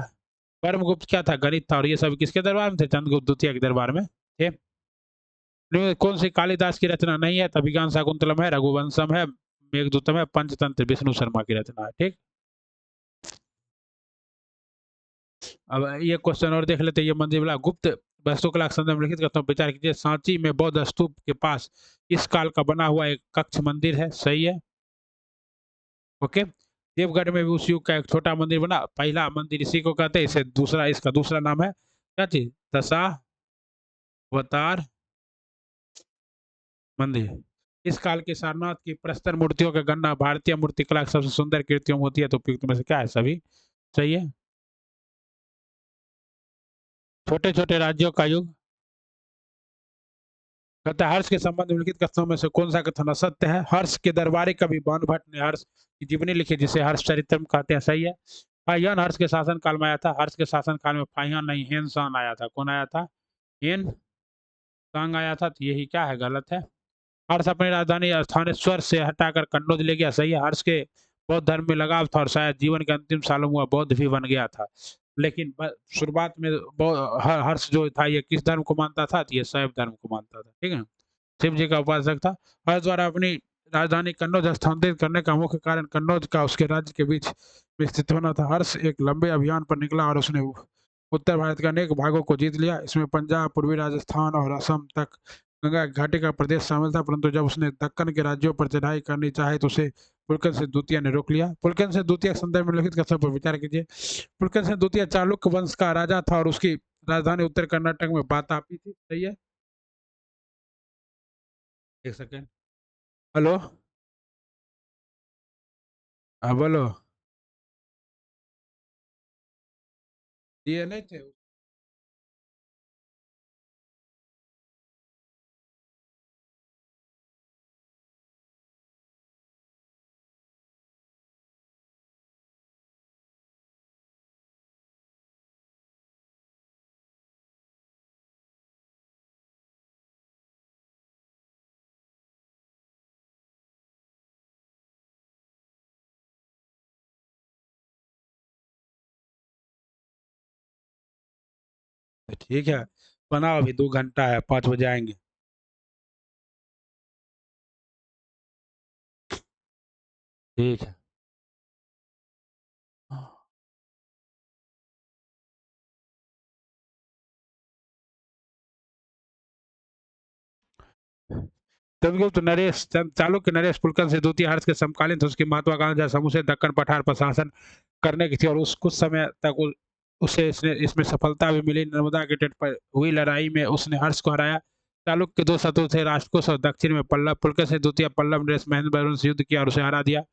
परमगुप्त क्या था? गणित था। और ये सब किसके दरबार में थे? चंद्रगुप्त द्वितीय के दरबार में थे। इनमें कौन सी कालिदास की रचना नहीं है? तो अभिज्ञान शाकुंतलम है, रघुवंशम है, मेघदूतम है, पंचतंत्र विष्णु शर्मा की रचना है। ठीक। अब ये क्वेश्चन और देख लेते हैं। ये मंदिर वाला गुप्त वास्तुकला के संदर्भ में लिखित कथनों पर विचार कीजिए। सांची में बौद्ध स्तूप के पास इस काल का बना हुआ एक कक्ष मंदिर है। सही है। ओके। देवगढ़ में भी उस युग का एक छोटा मंदिर बना। पहला मंदिर इसी को कहते हैं। इसे दूसरा, इसका दूसरा नाम है क्या चीज? दशावतार मंदिर। इस काल के सारनाथ की प्रस्तर मूर्तियों का गणना भारतीय मूर्तिकला की सबसे सुंदर कृतियों में होती है। तो उपयुक्त में से क्या है? सभी सही है। छोटे छोटे राज्यों का युग कहता है। हर्ष के संबंध में लिखित कथनों में से कौन सा कथन असत्य है? हर्ष के दरबारी कवि बाणभट्ट ने हर्ष की जीवनी लिखी जिसे हर्ष चरित्रम कहते हैं। सही है। फाहियान हर्ष के शासन काल में आया था। हर्ष के शासन काल में फाहियान नहीं, हेन सांग आया था। कौन आया था? हेन सांग आया था। तो यही क्या है? गलत है। हर्ष अपनी राजधानी स्थानेश्वर से हटाकर कन्नौज ले गया। सही है। हर्ष के बौद्ध धर्म में लगाव था और शायद जीवन के अंतिम सालों में वह बौद्ध भी बन गया था। लेकिन शुरुआत में हर्ष जो था ये किस धर्म को मानता था? तो ये शैव धर्म को मानता था। ठीक है। शिव जी का उपासक था। हर्ष द्वारा अपनी राजधानी कन्नौज स्थानांतरित करने का मुख्य कारण कन्नौज का उसके राज्य के बीच में स्थित होना था। हर्ष एक लंबे अभियान पर निकला और उसने उत्तर भारत के अनेक भागों को जीत लिया। इसमें पंजाब, पूर्वी राजस्थान और असम तक गंगा घाटी का प्रदेश शामिल था। परंतु जब उसने दक्कन के राज्यों पर चढ़ाई करनी चाहे तो उसे पुलकन से द्वितीय ने रोक लिया। पुलकन से द्वितीय के संदर्भ में लिखित कथन पर विचार कीजिए। पुलकन से द्वितीय चालुक्य वंश का राजा था और उसकी राजधानी उत्तर कर्नाटक में बातापी थी। सही है। एक सेकेंड। हेलो। हाँ बोलो। ये नहीं थे। ठीक है, बनाओ, अभी 2 घंटा है, 5 बजे आएंगे। ठीक है। चंद्रगुप्त नरेश चालुक्य नरेश पुलकन से द्वितीय हर्ष के समकालीन थे। उसकी महात्मा गांधी समूह से दक्कन पठार पर शासन करने की थी और उस कुछ समय तक उसे इसमें सफलता भी मिली। नर्मदा के तट पर हुई लड़ाई में उसने हर्ष को हराया। चालुक्य के 2 शत्रु थे, राष्ट्रकूट और दक्षिण में पल्लव। पुलकेशिन से द्वितीय पल्लव नरेश महेंद्र वर्मन से युद्ध किया और उसे हरा दिया।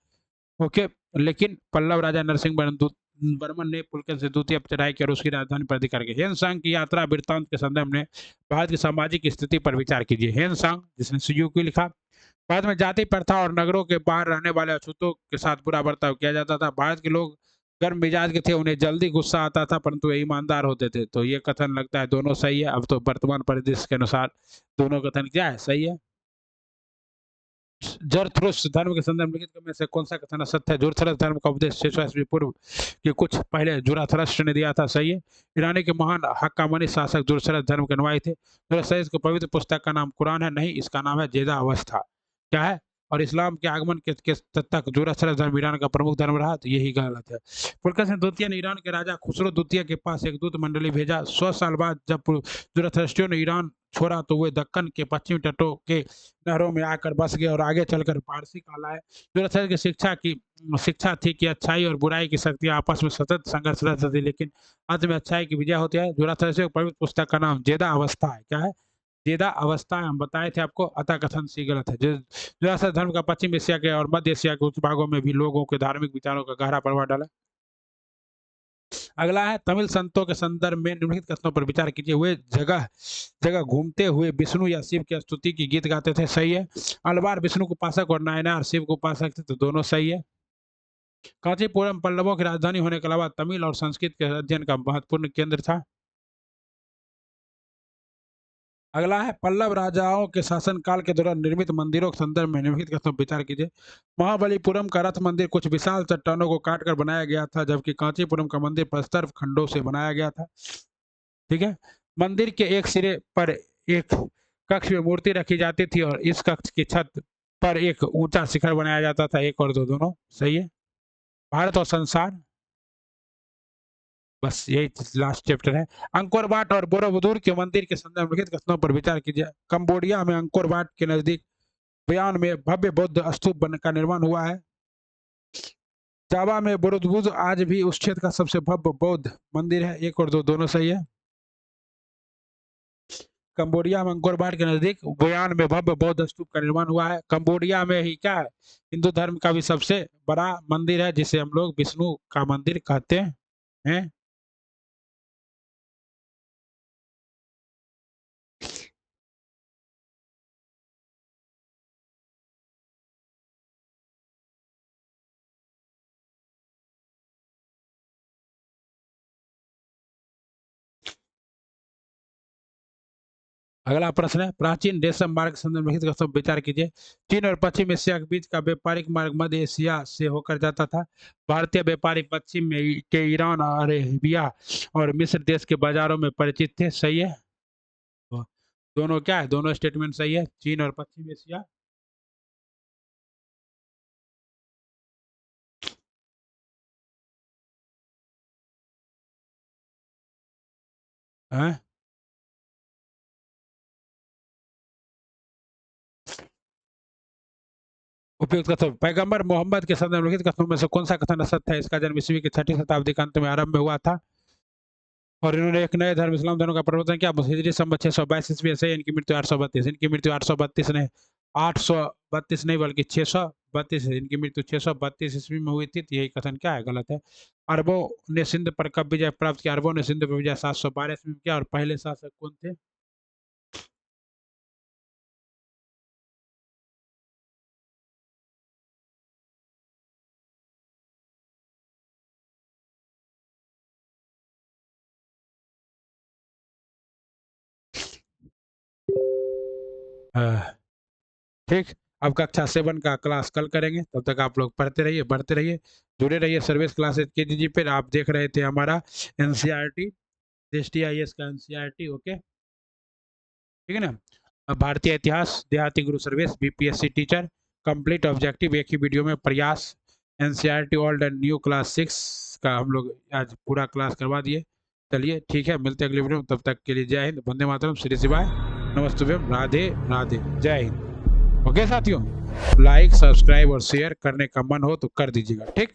ओके, लेकिन पल्लव राजा नरसिंह वर्मन ने पुलकेशिन से द्वितीय चढ़ाई की और उसकी राजधानी पर अधिकार किया। हेनसांग की यात्रा वृत्तांत के संदर्भ में भारत की सामाजिक स्थिति पर विचार कीजिए। हेनसांग, जिसने सुजुकी लिखा। भारत में जाति प्रथा और नगरों के बाहर रहने वाले अछूतों के साथ बुरा बर्ताव किया जाता था। भारत के लोग गर्म मिजाज के थे, उन्हें जल्दी गुस्सा आता था, परंतु वे ईमानदार होते थे। तो ये कथन लगता है दोनों सही है। अब तो वर्तमान परिदृश्य के अनुसार दोनों कथन क्या है, सही है। जरथुस्त्र धर्म के संदर्भ में में से कौन सा कथन असत्य है? जरथुस्त्र धर्म का उपदेश 600 ईस्वी पूर्व के कुछ पहले जुराथुस्त्र ने दिया था, सही है। ईरानी के महान हक्कामनी शासक जुरथुस्त्र धर्म के अनुयायी थे। जुरथुस्त्र की पवित्र पुस्तक का नाम कुरान है, नहीं, इसका नाम है जेदा अवस्था। क्या है? और इस्लाम के आगमन के तक जुरथुस्त्र धर्म ईरान का प्रमुख धर्म रहा, तो यही गलत है। पुलकेशिन द्वितीय ने ईरान के राजा खुसरो द्वितीय के पास एक दूत मंडली भेजा। 100 साल बाद जब जुरथुस्त्रियों ने ईरान छोड़ा तो वे दक्कन के पश्चिमी तटों के नहरों में आकर बस गए और आगे चलकर पारसी कहलाए। जुरथुस्त्र की शिक्षा थी कि अच्छाई और बुराई की शक्तियां आपस में सतत संघर्ष रहती थी, लेकिन अंत में अच्छाई की विजय होती है। जुरथुस्त्र की पवित्र पुस्तक का नाम जेदा अवस्था है। क्या है? जेदा अवस्था है। हम बताए थे आपको, अतः कथन सी गलत है। जुरथुस्त्र धर्म का पश्चिम एशिया के और मध्य एशिया के उच्च भागों में भी लोगों के धार्मिक विचारों का गहरा प्रभाव डाला। अगला है, तमिल संतों के संदर्भ में निम्नलिखित कथनों पर विचार कीजिए। वे जगह जगह घूमते हुए विष्णु या शिव की स्तुति की गीत गाते थे, सही है। अलवार विष्णु को उपासक और नायनार शिव को उपासक थे, तो दोनों सही है। कांचीपुरम पल्लवों की राजधानी होने के अलावा तमिल और संस्कृत के अध्ययन का महत्वपूर्ण केंद्र था। अगला है, पल्लव राजाओं के शासनकाल के दौरान निर्मित मंदिरों के संदर्भ में निम्नलिखित कथनों पर विचार कीजिए। महाबलीपुरम का रथ मंदिर कुछ विशाल चट्टानों को काटकर बनाया गया था, जबकि कांचीपुरम का मंदिर प्रस्तर खंडों से बनाया गया था। ठीक है। मंदिर के एक सिरे पर एक कक्ष में मूर्ति रखी जाती थी और इस कक्ष की छत पर एक ऊंचा शिखर बनाया जाता था। एक और दो दोनों सही है। भारत और संसार, बस यही लास्ट चैप्टर है। अंकोर वाट और बोरोबुदुर के मंदिर के संदर्भ में लिखित कथनों पर विचार कीजिए। कंबोडिया में अंकोर वाट के नजदीक बयान में भव्य बौद्ध स्तूप का निर्माण हुआ है। जावा में बोरोबुदुर आज भी उस क्षेत्र का सबसे भव्य बौद्ध मंदिर है। एक और दो दोनों सही है। कंबोडिया में अंकोर वाट के नजदीक बयान में भव्य बौद्ध स्तूप का निर्माण हुआ है। कंबोडिया में ही क्या है, हिंदू धर्म का भी सबसे बड़ा मंदिर है, जिसे हम लोग विष्णु का मंदिर कहते हैं। अगला प्रश्न है, प्राचीन रेशम मार्ग संदर्भ में विचार कीजिए। चीन और पश्चिम एशिया के बीच का व्यापारिक मार्ग मध्य एशिया से होकर जाता था। भारतीय व्यापारी पश्चिम में के ईरान, अरेबिया और मिस्र देश के बाजारों में परिचित थे, सही है। तो दोनों क्या है, दोनों स्टेटमेंट सही है। चीन और पश्चिम एशिया है। उपयुक्त कथन, पैगंबर मोहम्मद के संदर्भ में लिखित कथनों में से कौन सा कथन असत्य है? इसका जन्म ईस्वी की 6ठी शताब्दी के अंत में आरंभ में हुआ था और इन्होंने एक नए धर्म इस्लाम धर्म का प्रवर्तन किया। हिजरी संवत 622 ईस्वी से इनकी मृत्यु 832, इनकी मृत्यु 832 ने 832 नहीं बल्कि 632 है। इनकी मृत्यु 632 ईस्वी में हुई थी, तो यही कथन क्या है, गलत है। अरबों ने सिंध पर कब विजय प्राप्त किया? अरबों ने सिंध पर विजय 712 ईस्वी में किया। और पहले शासक कौन थे? ठीक। अब कक्षा 7 का क्लास कल करेंगे, तब तक आप लोग पढ़ते रहिए, बढ़ते रहिए, जुड़े रहिए सर्विस क्लासेज के जी पे। आप देख रहे थे हमारा एनसीईआरटी STIS का NCERT, ओके, ठीक है ना। अब भारतीय इतिहास, देहाती गुरु service, BPSC teacher, complete objective, एक ही वीडियो में प्रयास, NCERT old and new class 6 का हम लोग आज पूरा क्लास करवा दिए। चलिए ठीक है, मिलते हैं अगले वीडियो में, तब तक के लिए जय हिंद, वंदे मातरम, श्री शिवाय, नमस्तुभ्यम, राधे राधे, जय हिंद। ओके साथियों, लाइक सब्सक्राइब और शेयर करने का मन हो तो कर दीजिएगा, ठीक।